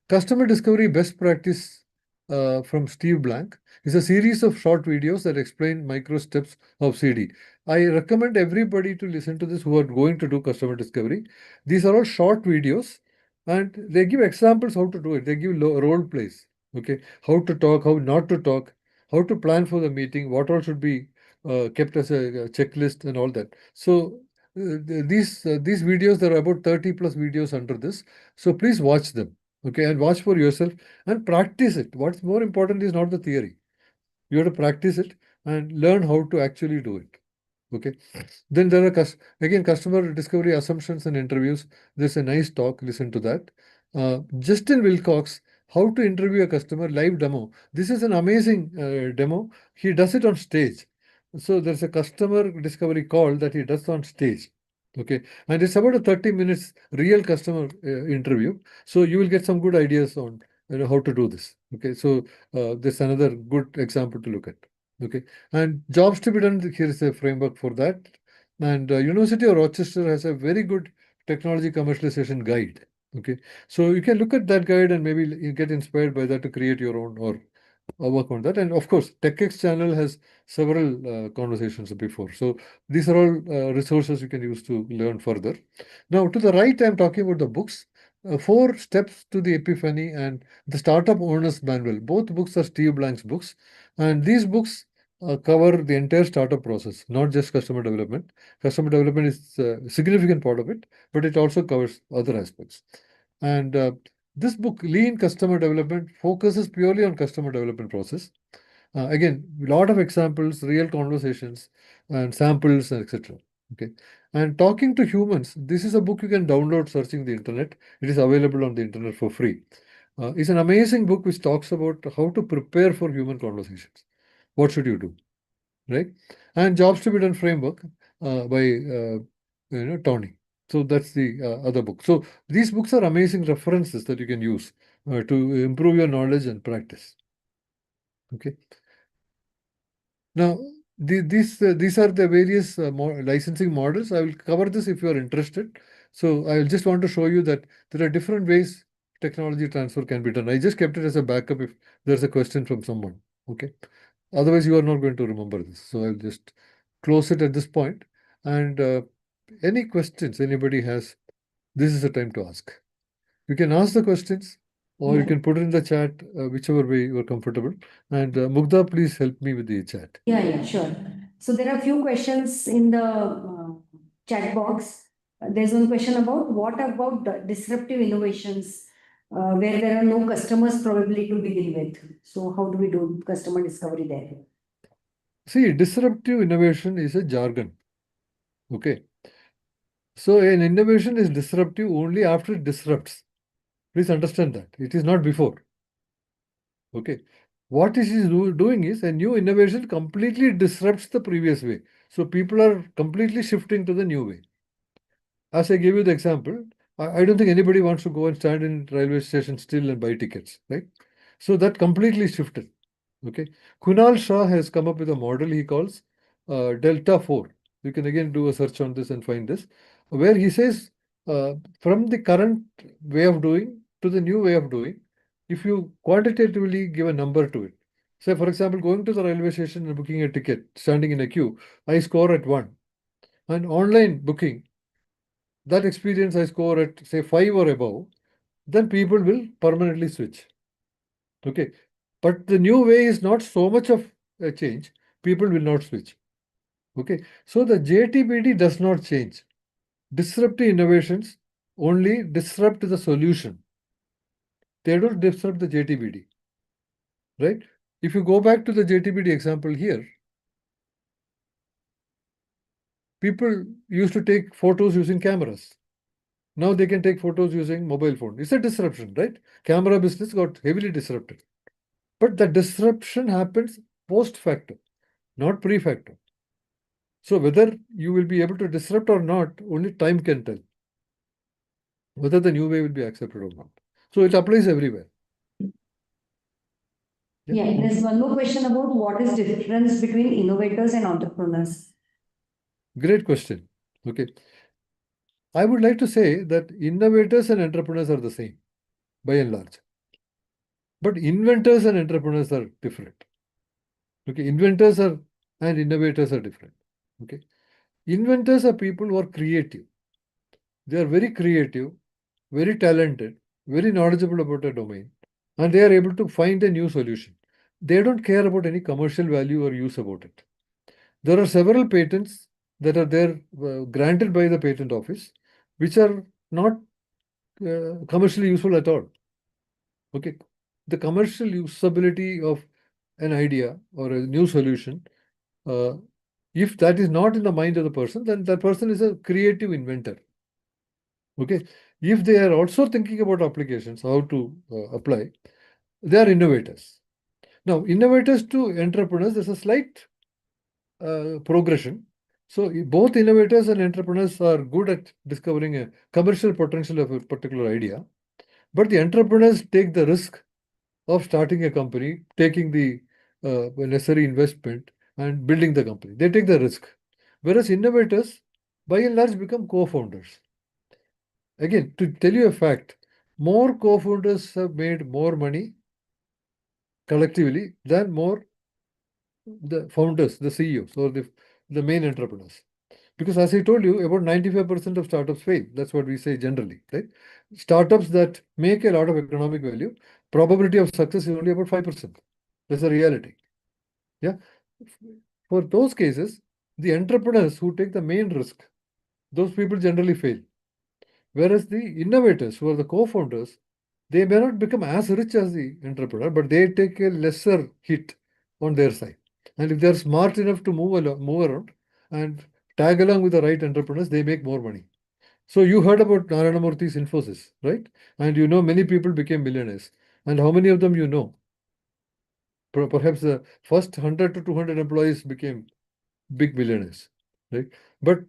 Customer Discovery Best Practice from Steve Blank is a series of short videos that explain micro steps of CD. I recommend everybody to listen to this who are going to do customer discovery. These are all short videos and they give examples how to do it. They give role plays. Okay, how to talk, how not to talk, how to plan for the meeting, what all should be kept as a checklist and all that. So these videos, there are about 30 plus videos under this. So please watch them. Okay, and watch for yourself and practice it. What's more important is not the theory. You have to practice it and learn how to actually do it. Okay. Then there are again customer discovery assumptions and interviews. There's a nice talk. Listen to that. Justin Wilcox, how to interview a customer live demo. This is an amazing demo. He does it on stage. So there's a customer discovery call that he does on stage. Okay, and it's about a 30 minutes real customer interview. So you will get some good ideas on how to do this. Okay, so this is another good example to look at. Okay, and jobs to be done. Here is a framework for that. And University of Rochester has a very good technology commercialization guide. Okay, so you can look at that guide and maybe you get inspired by that to create your own or work on that. And of course, TechX channel has several conversations before. So these are all resources you can use to learn further. Now, to the right, I'm talking about the books. Four Steps to the Epiphany and the Startup Owner's Manual. Both books are Steve Blank's books. And these books cover the entire startup process, not just customer development. Customer development is a significant part of it, but it also covers other aspects. And this book, Lean Customer Development, focuses purely on customer development process. Again, a lot of examples, real conversations, and samples, etc. Okay. And Talking to Humans, this is a book you can download searching the internet. It is available on the internet for free. It's an amazing book which talks about how to prepare for human conversations. What should you do? Right? And Jobs to be Done framework by Tony. So that's the other book. So these books are amazing references that you can use to improve your knowledge and practice. Okay. Now, these are the various licensing models. I will cover this if you are interested. So I will just want to show you that there are different ways technology transfer can be done. I just kept it as a backup if there's a question from someone. Okay. Otherwise, you are not going to remember this. So I'll just close it at this point. And any questions anybody has, this is the time to ask. You can ask the questions or you Yeah. can put it in the chat, whichever way you are comfortable. And Mugdha, please help me with the chat. Yeah, sure. So there are a few questions in the chat box. There's one question about what about the disruptive innovations where there are no customers probably to begin with. So how do we do customer discovery there? See, disruptive innovation is a jargon. Okay. So an innovation is disruptive only after it disrupts. Please understand that. It is not before. Okay. What it is doing is a new innovation completely disrupts the previous way. So people are completely shifting to the new way. As I gave you the example, I don't think anybody wants to go and stand in railway station still and buy tickets, right? So that completely shifted. Okay. Kunal Shah has come up with a model he calls Delta 4. You can again do a search on this and find this, where he says from the current way of doing to the new way of doing, if you quantitatively give a number to it, say, for example, going to the railway station and booking a ticket, standing in a queue, I score at 1. And online booking, that experience I score at, say, 5 or above, then people will permanently switch. Okay. But the new way is not so much of a change, people will not switch. Okay. So the JTBD does not change. Disruptive innovations only disrupt the solution. They don't disrupt the JTBD. Right? If you go back to the JTBD example here, people used to take photos using cameras. Now they can take photos using mobile phone. It's a disruption, right? Camera business got heavily disrupted. But the disruption happens post facto, not pre facto. So whether you will be able to disrupt or not, only time can tell whether the new way will be accepted or not. So it applies everywhere. Yeah, there's one more question about what is difference between innovators and entrepreneurs. Great question. Okay. I would like to say that innovators and entrepreneurs are the same by and large. But inventors and entrepreneurs are different. Okay. Inventors are and innovators are different. Okay. Inventors are people who are creative. They are very creative, very talented, very knowledgeable about a domain, and they are able to find a new solution. They don't care about any commercial value or use about it. There are several patents that are there granted by the patent office, which are not commercially useful at all. Okay, the commercial usability of an idea or a new solution, uh, if that is not in the mind of the person, then that person is a creative inventor. Okay, if they are also thinking about applications, how to apply, they are innovators. Now, innovators to entrepreneurs, there's a slight progression. So both innovators and entrepreneurs are good at discovering a commercial potential of a particular idea, but the entrepreneurs take the risk of starting a company, taking the necessary investment and building the company. They take the risk. Whereas innovators, by and large, become co-founders. Again, to tell you a fact, more co-founders have made more money collectively than more the founders, the CEOs, or the main entrepreneurs. Because as I told you, about 95% of startups fail. That's what we say generally, right? Startups that make a lot of economic value, probability of success is only about 5%. That's a reality. Yeah. For those cases, the entrepreneurs who take the main risk, those people generally fail. Whereas the innovators, who are the co-founders, they may not become as rich as the entrepreneur, but they take a lesser hit on their side. And if they're smart enough to move around and tag along with the right entrepreneurs, they make more money. So you heard about Narayana Murthy's Infosys, right? And you know many people became millionaires. And how many of them you know? Perhaps the first 100 to 200 employees became big billionaires, right? But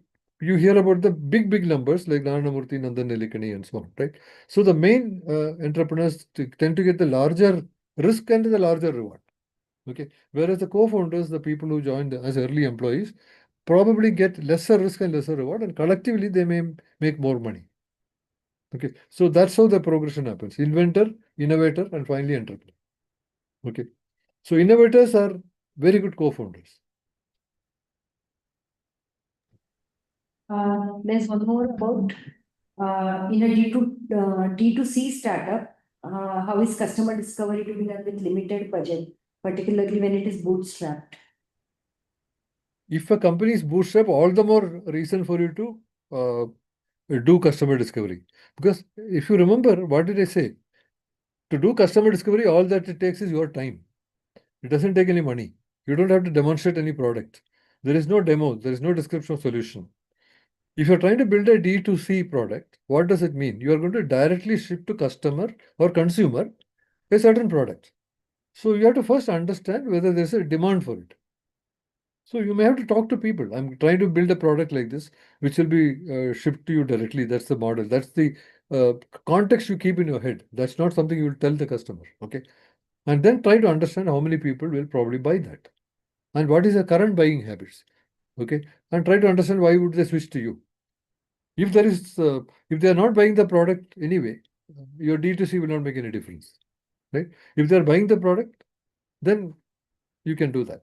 you hear about the big numbers like Narayana Murthy, Nandan Nilikani, and so on, right? So the main entrepreneurs tend to get the larger risk and the larger reward. Okay, whereas the co-founders, the people who joined as early employees, probably get lesser risk and lesser reward, and collectively they may make more money. Okay, so that's how the progression happens: inventor, innovator, and finally entrepreneur. Okay, so innovators are very good co-founders. There's one more about in a D2C startup, how is customer discovery to be done with limited budget, particularly when it is bootstrapped? If a company is bootstrap, all the more reason for you to do customer discovery. Because if you remember, what did I say? To do customer discovery, all that it takes is your time. It doesn't take any money. You don't have to demonstrate any product. There is no demo. There is no description of solution. If you're trying to build a D2C product, what does it mean? You are going to directly ship to customer or consumer a certain product. So you have to first understand whether there's a demand for it. So you may have to talk to people. I'm trying to build a product like this, which will be shipped to you directly. That's the model. That's the uh, context you keep in your head. That's not something you will tell the customer. Okay. And then try to understand how many people will probably buy that. And what is the current buying habits. Okay. And try to understand why would they switch to you. If they are not buying the product anyway, your D2C will not make any difference. Right. If they are buying the product, then you can do that.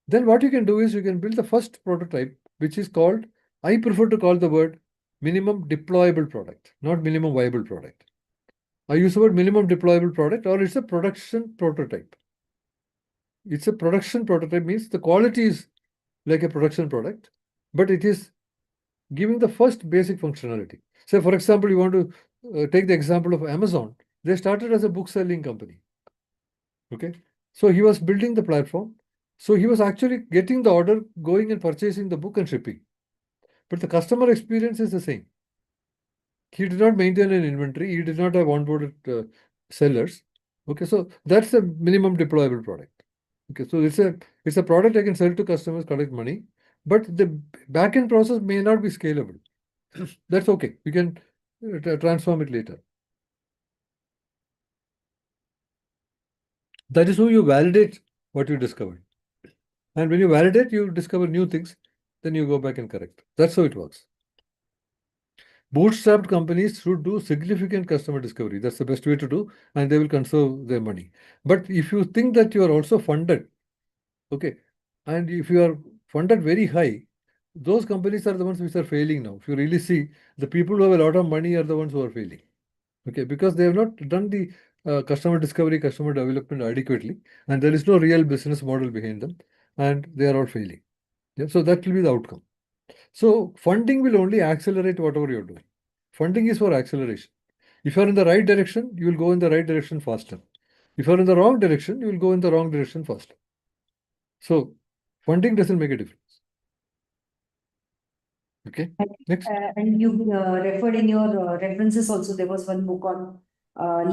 Then what you can do is you can build the first prototype, which is called, I prefer to call the word minimum deployable product, not minimum viable product. I use the word minimum deployable product, or it's a production prototype. It's a production prototype means the quality is like a production product, but it is giving the first basic functionality. Say, for example, you want to take the example of Amazon. They started as a book selling company. Okay. So he was building the platform. So he was actually getting the order, going and purchasing the book and shipping. But the customer experience is the same. He did not maintain an inventory. He did not have onboarded sellers. Okay, so that's a minimum deployable product. Okay, so it's a product I can sell to customers, collect money, but the back-end process may not be scalable. That's okay. You can transform it later. That is how you validate what you discovered. And when you validate, you discover new things, then you go back and correct. That's how it works. Bootstrapped companies should do significant customer discovery. That's the best way to do, and they will conserve their money. But if you think that you are also funded, okay, and if you are funded very high, those companies are the ones which are failing now. If you really see, the people who have a lot of money are the ones who are failing. Okay, because they have not done the customer discovery, customer development adequately, and there is no real business model behind them, and they are all failing. Yeah, so that will be the outcome. So funding will only accelerate whatever you're doing. Funding is for acceleration. If you're in the right direction, you will go in the right direction faster. If you're in the wrong direction, you will go in the wrong direction faster. So funding doesn't make a difference. Okay, next. And you referred in your references also, there was one book on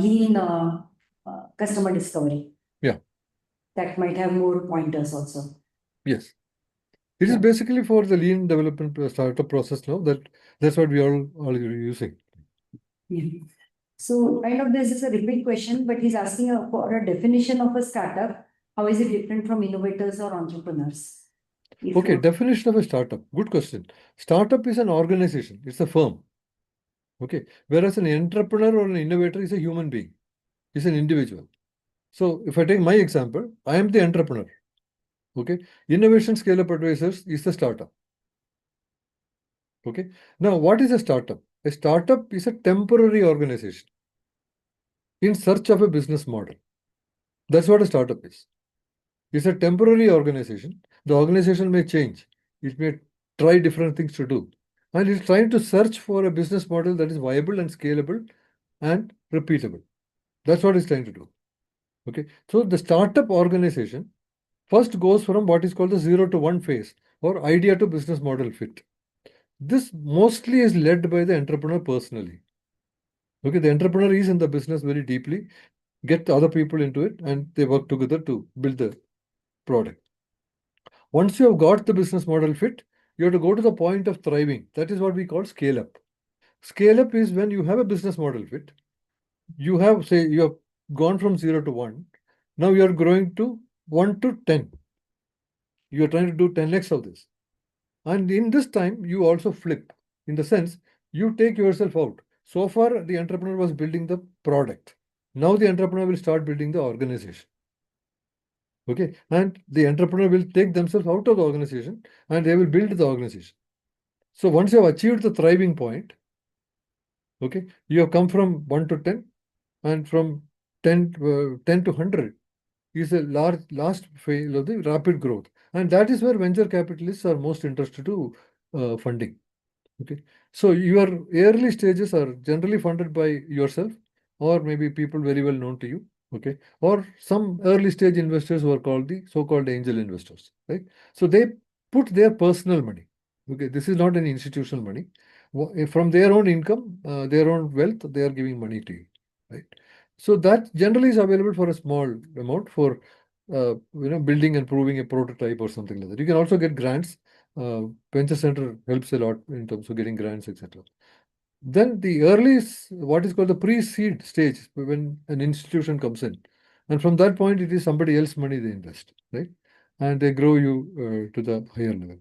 lean customer discovery. Yeah. That might have more pointers also. Yes. It is Yeah. basically for the lean development startup process now that's what we all are using. Yeah. So kind of this is a repeat question, but he's asking for a definition of a startup. How is it different from innovators or entrepreneurs? If Okay, you- definition of a startup. Good question. Startup is an organization, it's a firm. Okay, whereas an entrepreneur or an innovator is a human being, is an individual. So if I take my example, I am the entrepreneur. Okay, Innovation Scale-Up Advisors is the startup. Okay, now what is a startup? A startup is a temporary organization in search of a business model. That's what a startup is. It's a temporary organization. The organization may change. It may try different things to do. And it's trying to search for a business model that is viable and scalable and repeatable. That's what it's trying to do. Okay. So the startup organization first goes from what is called the 0 to 1 phase or idea to business model fit. This mostly is led by the entrepreneur personally. Okay, the entrepreneur is in the business very deeply, get other people into it, and they work together to build the product. Once you have got the business model fit, you have to go to the point of thriving. That is what we call scale up. Scale up is when you have a business model fit. You have, say, you have gone from 0 to 1. Now you are growing to 1 to 10. You are trying to do 10x of this. And in this time, you also flip. In the sense, you take yourself out. So far, the entrepreneur was building the product. Now the entrepreneur will start building the organization. Okay. And the entrepreneur will take themselves out of the organization and they will build the organization. So once you have achieved the thriving point, okay, you have come from 1 to 10, and from 10 to 100 is a last phase of the rapid growth. And that is where venture capitalists are most interested to funding. Okay. So your early stages are generally funded by yourself or maybe people very well known to you. Okay. Or some early stage investors who are called the so-called angel investors. Right. So they put their personal money. Okay. This is not any institutional money. From their own income, their own wealth, they are giving money to you. Right. So that generally is available for a small amount for building and proving a prototype or something like that. You can also get grants. Venture center helps a lot in terms of getting grants, etc. Then the early, what is called the pre-seed stage, when an institution comes in, and from that point it is somebody else's money they invest, right? And they grow you to the higher level.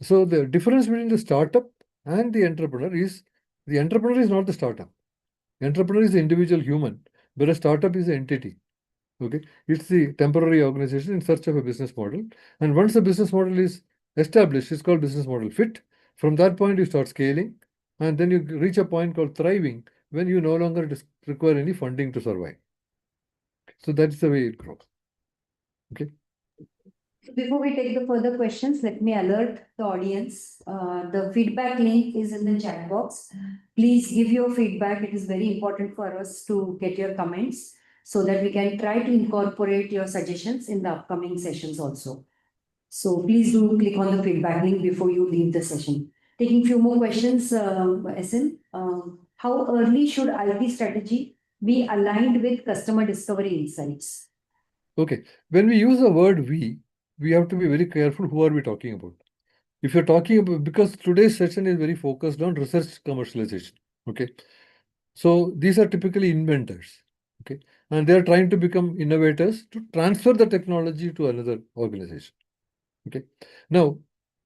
So the difference between the startup and the entrepreneur is the entrepreneur is not the startup. The entrepreneur is the individual human, but a startup is the entity. Okay, it's the temporary organization in search of a business model. And once the business model is established, it's called business model fit. From that point, you start scaling, and then you reach a point called thriving when you no longer require any funding to survive. So that's the way it grows. Okay. Before we take the further questions, let me alert the audience. The feedback link is in the chat box. Please give your feedback. It is very important for us to get your comments so that we can try to incorporate your suggestions in the upcoming sessions also. So please do click on the feedback link before you leave the session. Taking few more questions, SN. How early should IT strategy be aligned with customer discovery insights? Okay. When we use the word we have to be very careful who are we talking about. If you're talking about, because today's session is very focused on research commercialization. Okay. So these are typically inventors. Okay. And they're trying to become innovators to transfer the technology to another organization. Okay. Now,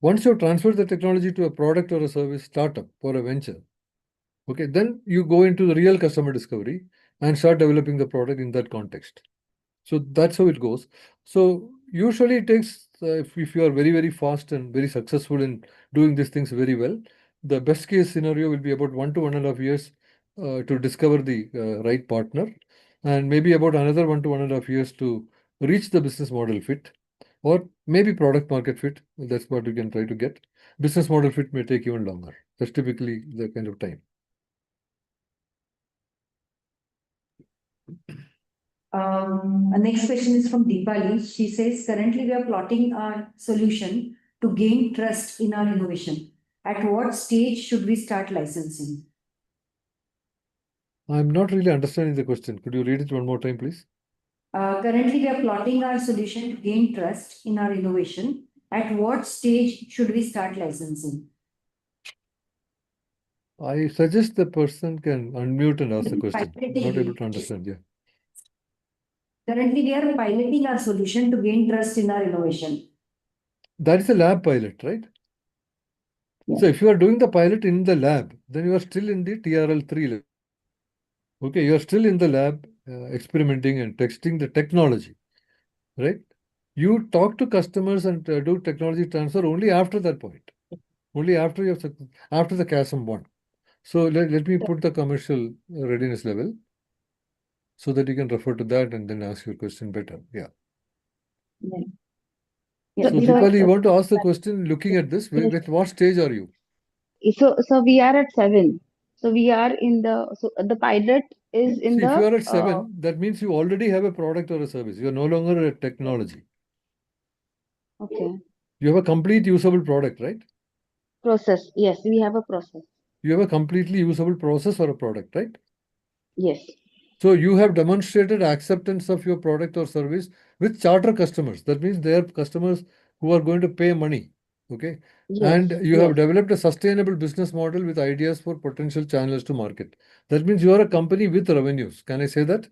once you transfer the technology to a product or a service startup or a venture, okay, then you go into the real customer discovery and start developing the product in that context. So that's how it goes. So usually it takes, if you are very, very fast and very successful in doing these things very well, the best case scenario will be about 1 to 1.5 years to discover the right partner, and maybe about another 1 to 1.5 years to reach the business model fit, or maybe product market fit. That's what you can try to get. Business model fit may take even longer. That's typically the kind of time. Next question is from Deepali. She says, currently we are plotting our solution to gain trust in our innovation. At what stage should we start licensing? I'm not really understanding the question. Could you read it one more time, please? Currently we are plotting our solution to gain trust in our innovation. At what stage should we start licensing? I suggest the person can unmute and ask the question. Not able to understand. Yeah. Currently, we are piloting our solution to gain trust in our innovation. That is a lab pilot, right? Yeah. So if you are doing the pilot in the lab, then you are still in the TRL3 level. Okay, you are still in the lab experimenting and testing the technology, right? You talk to customers and do technology transfer only after that point, only after you have after the chasm one. So let me put the commercial readiness level so that you can refer to that and then ask your question better. Yeah. So Deepali, you want to ask the question looking at this, with what stage are you? So we are at 7. So we are in the pilot is in See, if you are at the 7, that means you already have a product or a service. You are no longer a technology. okay. You have a complete usable product, right? Process. Yes, we have a process. You have a completely usable process or a product, right? Yes. So you have demonstrated acceptance of your product or service with charter customers. That means they are customers who are going to pay money. Okay. Yes. And you have Yes. developed a sustainable business model with ideas for potential channels to market. That means you are a company with revenues. Can I say that?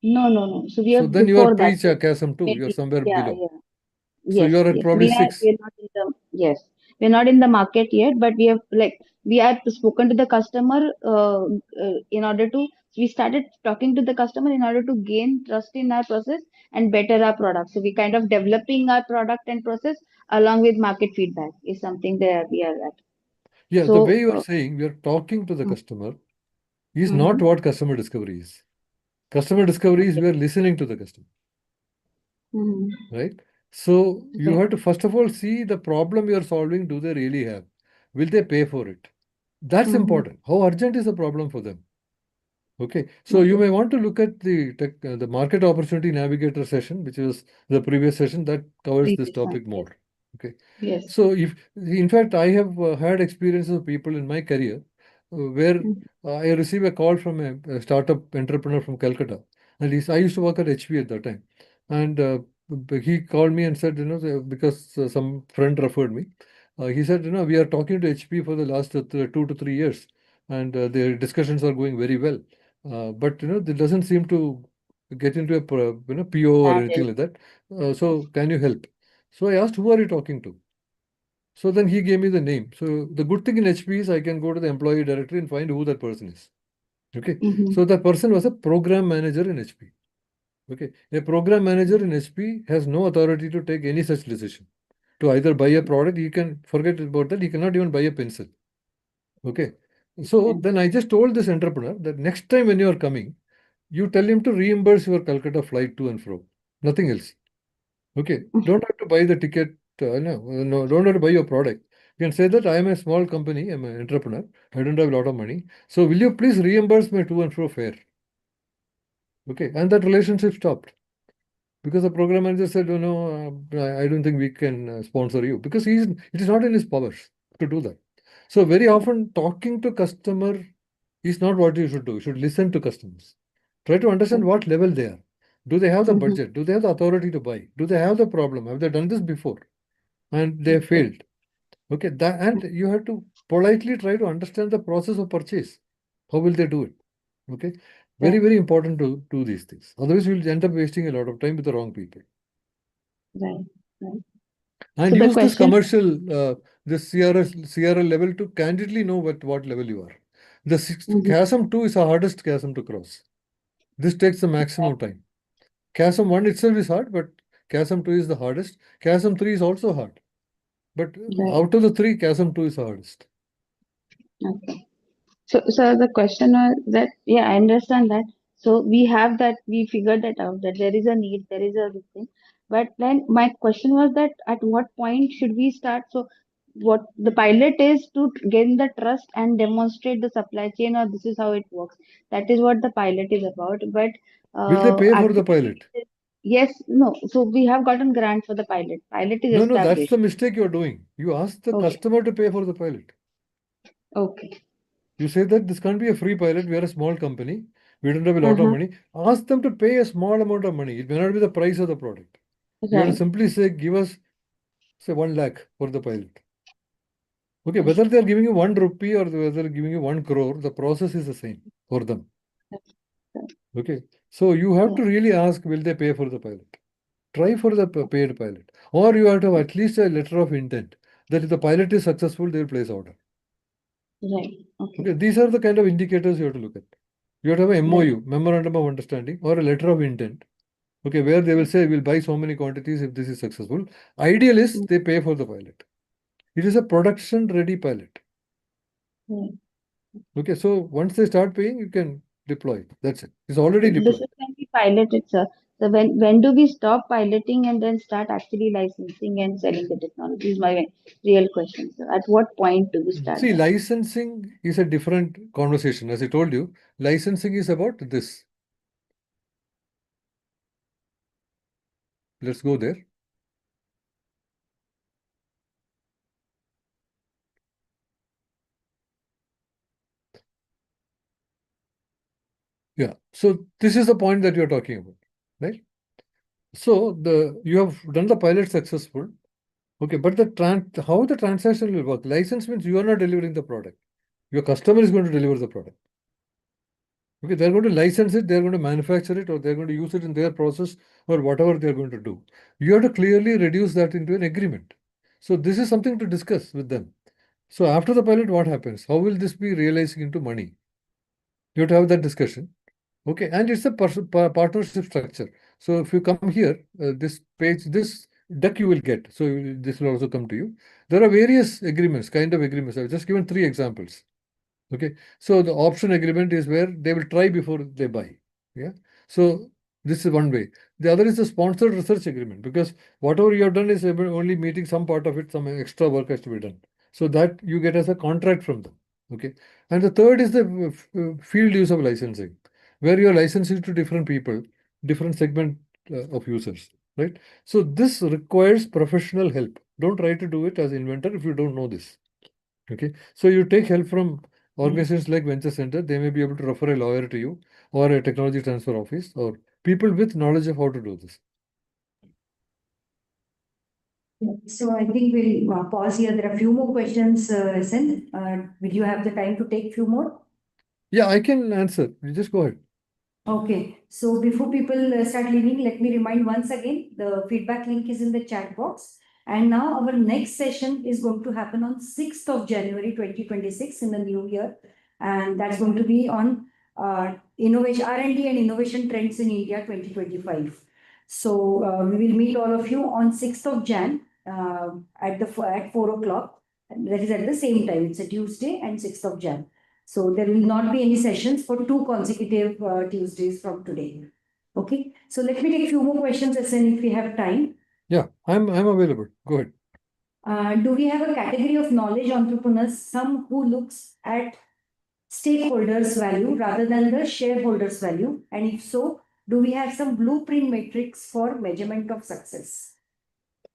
No, no, no. So we are So then you are before that. pre-chasm too. You are Maybe. somewhere Yeah, below. yeah. So Yes, you are at yes. probably We 6. are not in the yes. We're not in the market yet, but we have like we have spoken to the customer in order to we started talking to the customer in order to gain trust in our process and better our product. So we kind of developing our product and process along with market feedback is something that we are at. Yeah, the way So you are saying we are talking to the customer is not mm-hmm. what customer discovery is. Customer discovery is Okay. we are listening to the customer, Mm-hmm. right? So you Right. have to first of all see the problem you are solving, do they really have? Will they pay for it? That's Mm-hmm. important. How urgent is the problem for them? Okay, so you Okay. may want to look at the market opportunity navigator session, which is the previous session that covers this Previous one. topic Yes. more. Okay, Yes. so if in fact I have had experiences of people in my career where Mm-hmm. I receive a call from a startup entrepreneur from Calcutta, and I used to work at HP at that time, and he called me and said, because some friend referred me, he said, we are talking to HP for the last 2 to 3 years, and their discussions are going very well. But it doesn't seem to get into a PO or anything Marriage. like that. So can you help? So I asked, who are you talking to? So then he gave me the name. So the good thing in HP is I can go to the employee directory and find who that person is. Okay. Mm-hmm. So that person was a program manager in HP. Okay. A program manager in HP has no authority to take any such decision. To either buy a product, he can forget about that. He cannot even buy a pencil. Okay. So Okay. then I just told this entrepreneur that next time when you are coming, you tell him to reimburse your Calcutta flight to and fro. Nothing else. Okay. Don't have to buy the ticket. No, don't have to buy your product. You can say that I am a small company, I'm an entrepreneur, I don't have a lot of money. So will you please reimburse my to and fro fare? Okay. And that relationship stopped. Because the program manager said, I don't think we can sponsor you because it is not in his powers to do that. So very often talking to customer is not what you should do. You should listen to customers. Try to understand Okay. what level they are. Do they have the Mm-hmm. budget? Do they have the authority to buy? Do they have the problem? Have they done this before? And they Okay. failed. Okay, and you have to politely try to understand the process of purchase. How will they do it? Okay, very, Right. very important to do these things. Otherwise, you'll end up wasting a lot of time with the wrong people. Right. Right. And So the use this question. this CRL level to candidly know what level you are. The sixth, Mhm. chasm 2 is the hardest chasm to cross. This takes the maximum time. Chasm 1 itself is hard, but chasm 2 is the hardest. Chasm 3 is also hard. But Right. out of the three, chasm 2 is the hardest. Okay. So the question was that, yeah, I understand that. So we have that, we figured that out, that there is a need, there is a this thing. But then my question was that at what point should we start? So what the pilot is to gain the trust and demonstrate the supply chain, or this is how it works. That is what the pilot is about. But Will they pay for the actually, pilot? yes, no. So we have gotten grant for the pilot. Pilot is No, no, that's the established. mistake you're doing. You ask the Okay. customer to pay for the pilot. Okay. You say that this can't be a free pilot. We are a small company. We don't have a lot of Uh-huh. money. Ask them to pay a small amount of money. It may not be the price of the product. You have to Right. simply say, give us, say, 1 lakh for the pilot. Okay, Okay. whether they're giving you 1 rupee or whether they're giving you 1 crore, the process is the same for them. Right. Okay, so you have to Right. really ask, will they pay for the pilot? Try for the paid pilot. Or you have to have at least a letter of intent that if the pilot is successful, they will place order. Right. Okay. Okay, these are the kind of indicators you have to look at. You have to have a Right. MOU, Memorandum of Understanding, or a letter of intent. Okay, where they will say we'll buy so many quantities if this is successful. Ideal is Mm. they pay for the pilot. It is a production ready pilot. Right. Okay, so once they start paying, you can deploy. That's it. It's already This is deployed. when we piloted, sir. So when do we stop piloting and then start actually licensing and selling the technology? Is my real question, sir. At what point do we start See, that? licensing is a different conversation. As I told you, licensing is about this. Let's go there. Yeah. So this is the point that you're talking about, right? So you have done the pilot successful. Okay, but how the transaction will work? License means you are not delivering the product. Your customer is going to deliver the product. Okay, they're going to license it, they're going to manufacture it, or they're going to use it in their process, or whatever they're going to do. You have to clearly reduce that into an agreement. So this is something to discuss with them. So after the pilot, what happens? How will this be realizing into money? You have to have that discussion. Okay, and it's a partnership structure. So if you come here, this page, this deck you will get. So this will also come to you. There are various agreements, kind of agreements. I've just given 3 examples. Okay, so the option agreement is where they will try before they buy. Yeah, so this is one way. The other is the sponsored research agreement, because whatever you have done is only meeting some part of it, some extra work has to be done. So that you get as a contract from them. Okay, and the third is the field use of licensing, where you are licensing to different people, different segment of users, right? So this requires professional help. Don't try to do it as inventor if you don't know this. Okay, so you take help from organizations like Venture Center. They may be able to refer a lawyer to you, or a technology transfer office, or people with knowledge of how to do this. So I think we'll pause here. There are a few more questions, Sen. Will you have the time to take few more? Yeah, I can answer. You just go ahead. Okay, so before people start leaving, let me remind once again, the feedback link is in the chat box. And now our next session is going to happen on 6th of January 2026 in the new year. And that's going to be on innovation, R&D and innovation trends in India 2025. So we will meet all of you on 6th of Jan at 4 o'clock. That is at the same time. It's a Tuesday and 6th of Jan. So there will not be any sessions for 2 consecutive Tuesdays from today. Okay, so let me take a few more questions, SN, if we have time. Yeah, I'm available. Go ahead. Do we have a category of knowledge entrepreneurs, some who looks at stakeholders' value rather than the shareholders' value? And if so, do we have some blueprint metrics for measurement of success?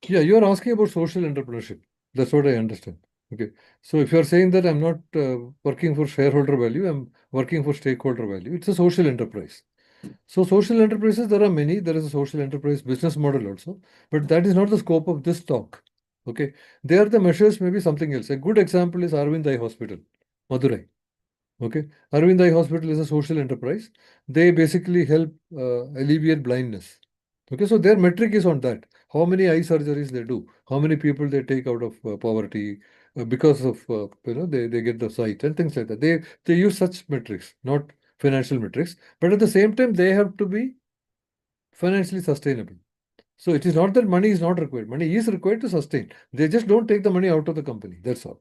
Yeah, you are asking about social entrepreneurship. That's what I understand. Okay, so if you are saying that I'm not working for shareholder value, I'm working for stakeholder value, it's a social enterprise. So social enterprises, there are many. There is a social enterprise business model also, but that is not the scope of this talk. Okay, there the measures may be something else. A good example is Arvind Eye Hospital, Madurai. Okay, Arvind Eye Hospital is a social enterprise. They basically help alleviate blindness. Okay, so their metric is on that. How many eye surgeries they do, how many people they take out of poverty because of they get the sight and things like that. They use such metrics, not financial metrics, but at the same time they have to be financially sustainable. So it is not that money is not required. Money is required to sustain. They just don't take the money out of the company. That's all.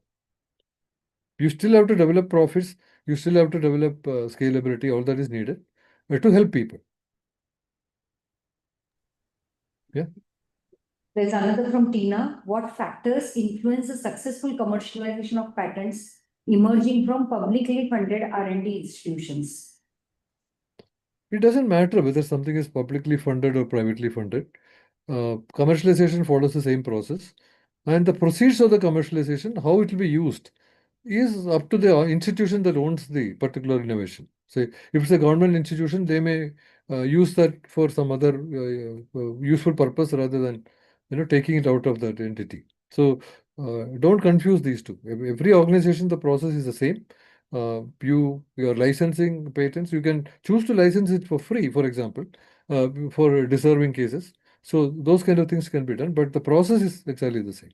You still have to develop profits. You still have to develop scalability. All that is needed to help people. Yeah. There's another from Tina. What factors influence the successful commercialization of patents emerging from publicly funded R&D institutions? It doesn't matter whether something is publicly funded or privately funded. Commercialization follows the same process. And the proceeds of the commercialization, how it will be used, is up to the institution that owns the particular innovation. Say, if it's a government institution, they may use that for some other useful purpose rather than taking it out of that entity. So don't confuse these two. Every organization, the process is the same. You're licensing patents. You can choose to license it for free, for example, for deserving cases. So those kind of things can be done, but the process is exactly the same.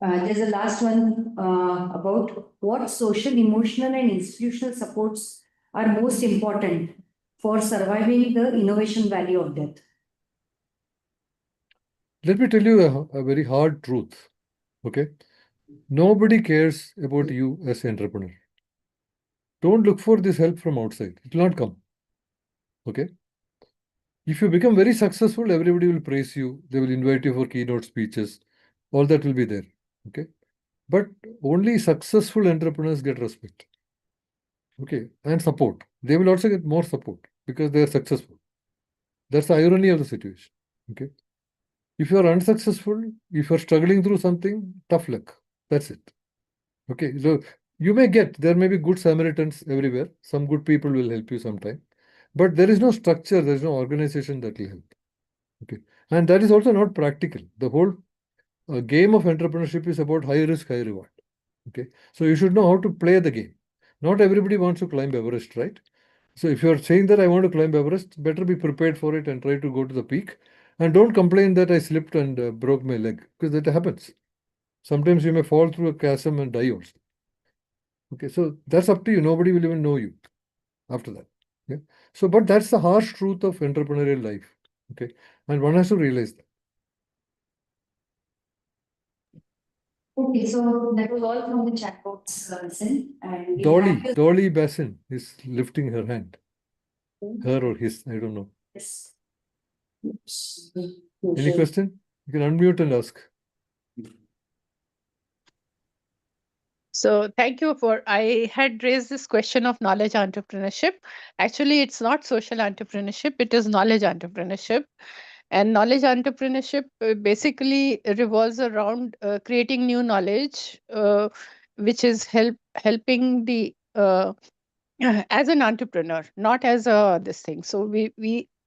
There's a last one about what social, emotional, and institutional supports are most important for surviving the innovation valley of death. Let me tell you a very hard truth. Okay, nobody cares about you as an entrepreneur. Don't look for this help from outside. It will not come. Okay. If you become very successful, everybody will praise you. They will invite you for keynote speeches. All that will be there. Okay. But only successful entrepreneurs get respect. Okay. And support. They will also get more support because they are successful. That's the irony of the situation. Okay. If you are unsuccessful, if you are struggling through something, tough luck. That's it. Okay. So You may get, there may be good Samaritans everywhere. Some good people will help you sometime. But there is no structure, there is no organization that will help. Okay. And that is also not practical. The whole game of entrepreneurship is about high risk, high reward. Okay. So you should know how to play the game. Not everybody wants to climb Everest, right? So if you're saying that I want to climb Everest, better be prepared for it and try to go to the peak. And don't complain that I slipped and broke my leg, because that happens. Sometimes you may fall through a chasm and die also. Okay, so that's up to you. Nobody will even know you after that. Yeah. So, but that's the harsh truth of entrepreneurial life. Okay, and one has to realize that. Okay, so that was all from the chat box, Sin, and we have your Dolly Bassin is lifting her hand. Her or his, I don't know. yes. Any question? You can unmute and ask. So thank you for, I had raised this question of knowledge entrepreneurship. Actually, it's not social entrepreneurship, it is knowledge entrepreneurship. And knowledge entrepreneurship basically revolves around creating new knowledge, which is helping the as an entrepreneur, not as a this thing. So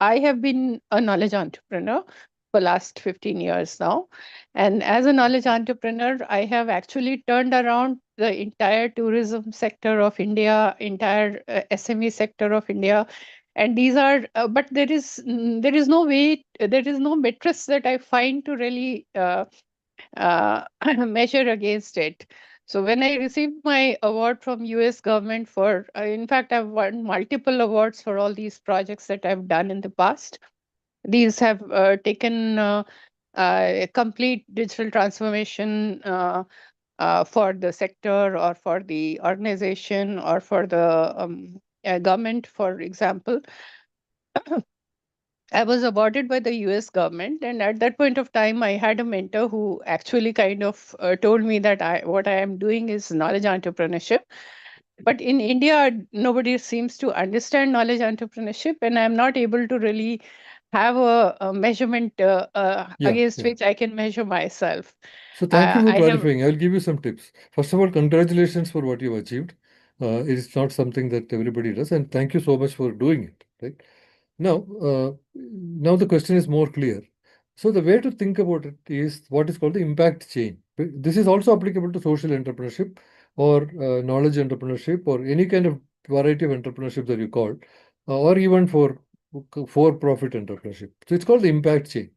I have been a knowledge entrepreneur for last 15 years now. And as a knowledge entrepreneur, I have actually turned around the entire tourism sector of India, entire SME sector of India. And these are, but there is no way, there is no metrics that I find to really measure against it. So when I received my award from US government for, in fact, I've won multiple awards for all these projects that I've done in the past. These have taken complete digital transformation for the sector or for the organization or for the government, for example. I was awarded by the US government, and at that point of time, I had a mentor who actually kind of told me that what I am doing is knowledge entrepreneurship. But in India, nobody seems to understand knowledge entrepreneurship, and I'm not able to really have a measurement against Yeah. which I can measure myself. So thank you for I have. clarifying. I'll give you some tips. First of all, congratulations for what you've achieved. It is not something that everybody does, and thank you so much for doing it. Right now the question is more clear. So the way to think about it is what is called the impact chain. This is also applicable to social entrepreneurship or knowledge entrepreneurship or any kind of variety of entrepreneurship that you call, or even for-profit entrepreneurship. So it's called the impact chain.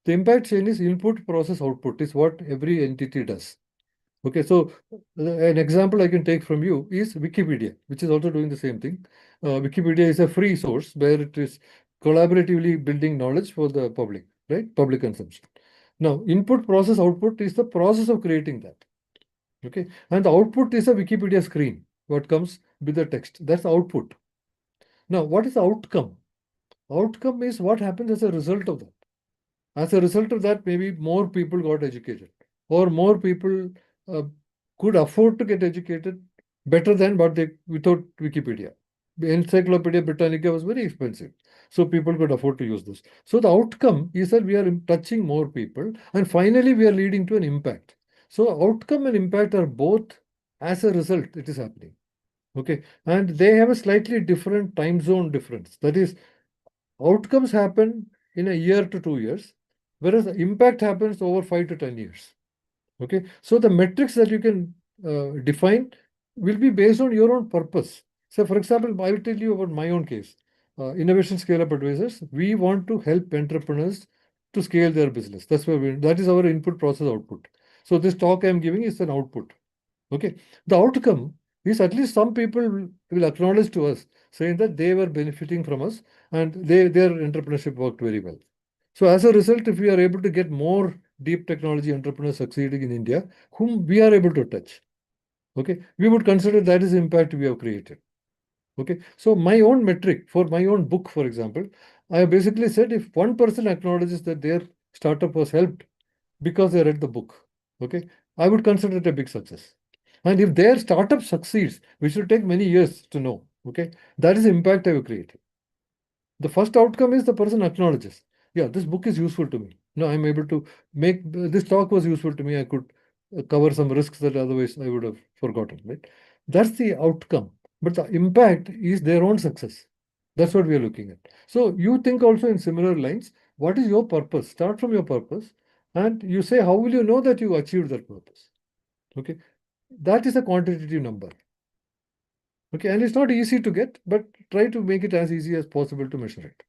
The impact chain is input, process, output is what every entity does. Okay, so an example I can take from you is Wikipedia, which is also doing the same thing. Wikipedia is a free source where it is collaboratively building knowledge for the public, right? Public consumption. Now, input, process, output is the process of creating that. Okay, and the output is a Wikipedia screen, what comes with the text. That's the output. Now, what is the outcome? Outcome is what happens as a result of that. As a result of that, maybe more people got educated, or more people uh, could afford to get educated better than what they without Wikipedia. The Encyclopedia Britannica was very expensive, so people could afford to use this. So the outcome is that we are touching more people, and finally we are leading to an impact. So outcome and impact are both as a result. It is happening. Okay, and they have a slightly different time zone difference. That is, outcomes happen in a year to 2 years, whereas the impact happens over 5 to 10 years. Okay, so the metrics that you can define will be based on your own purpose. So, for example, I will tell you about my own case. Innovation Scale Up Advisors, we want to help entrepreneurs to scale their business. That is our input, process, output. So this talk I am giving is an output. Okay, the outcome is at least some people will acknowledge to us saying that they were benefiting from us and their entrepreneurship worked very well. So as a result, if we are able to get more deep technology entrepreneurs succeeding in India, whom we are able to touch, okay, we would consider that is the impact we have created. Okay, so my own metric for my own book, for example, I have basically said if one person acknowledges that their startup was helped because they read the book, okay, I would consider it a big success. And if their startup succeeds, which will take many years to know, okay, that is the impact I have created. The first outcome is the person acknowledges, yeah, this book is useful to me. No, I'm able to make this talk was useful to me. I could cover some risks that otherwise I would have forgotten, right? That's the outcome. But the impact is their own success. That's what we are looking at. So you think also in similar lines. What is your purpose? Start from your purpose, and you say, how will you know that you achieved that purpose? Okay, that is a quantitative number. Okay, and it's not easy to get, but try to make it as easy as possible to measure it.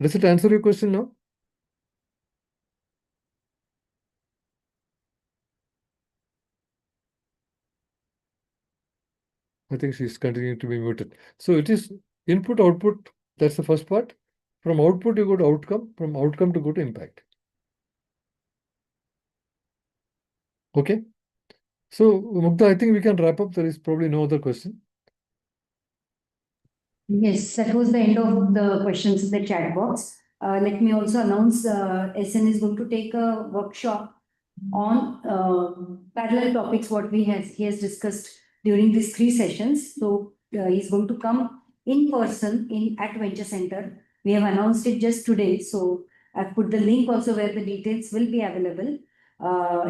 Does it answer your question now? I think she's continuing to be muted. So it is input, output. That's the first part. From output, you go to outcome. From outcome to go to impact. Okay. So Mugdha, I think we can wrap up. There is probably no other question. Yes, that was the end of the questions in the chat box. Let me also announce SN is going to take a workshop on parallel topics what he has discussed during these 3 sessions. So he's going to come in person at Venture Center. We have announced it just today. So I've put the link also where the details will be available.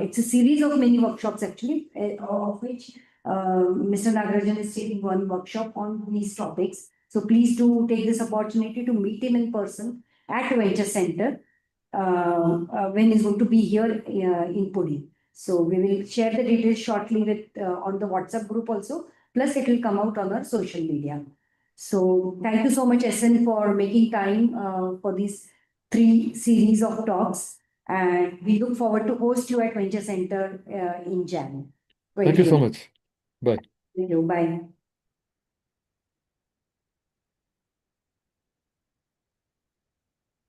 It's a series of many workshops actually, of which Mr. Nagarajan is taking one workshop on these topics. So please do take this opportunity to meet him in person at Venture Center when he's going to be here in Pune. So we will share the details shortly with on the WhatsApp group also. Plus it will come out on our social media. So thank you so much, SN, for making time for these 3 series of talks. And we look forward to host you at Venture Center in Jan. Thank you so much. Bye. Thank you. Bye.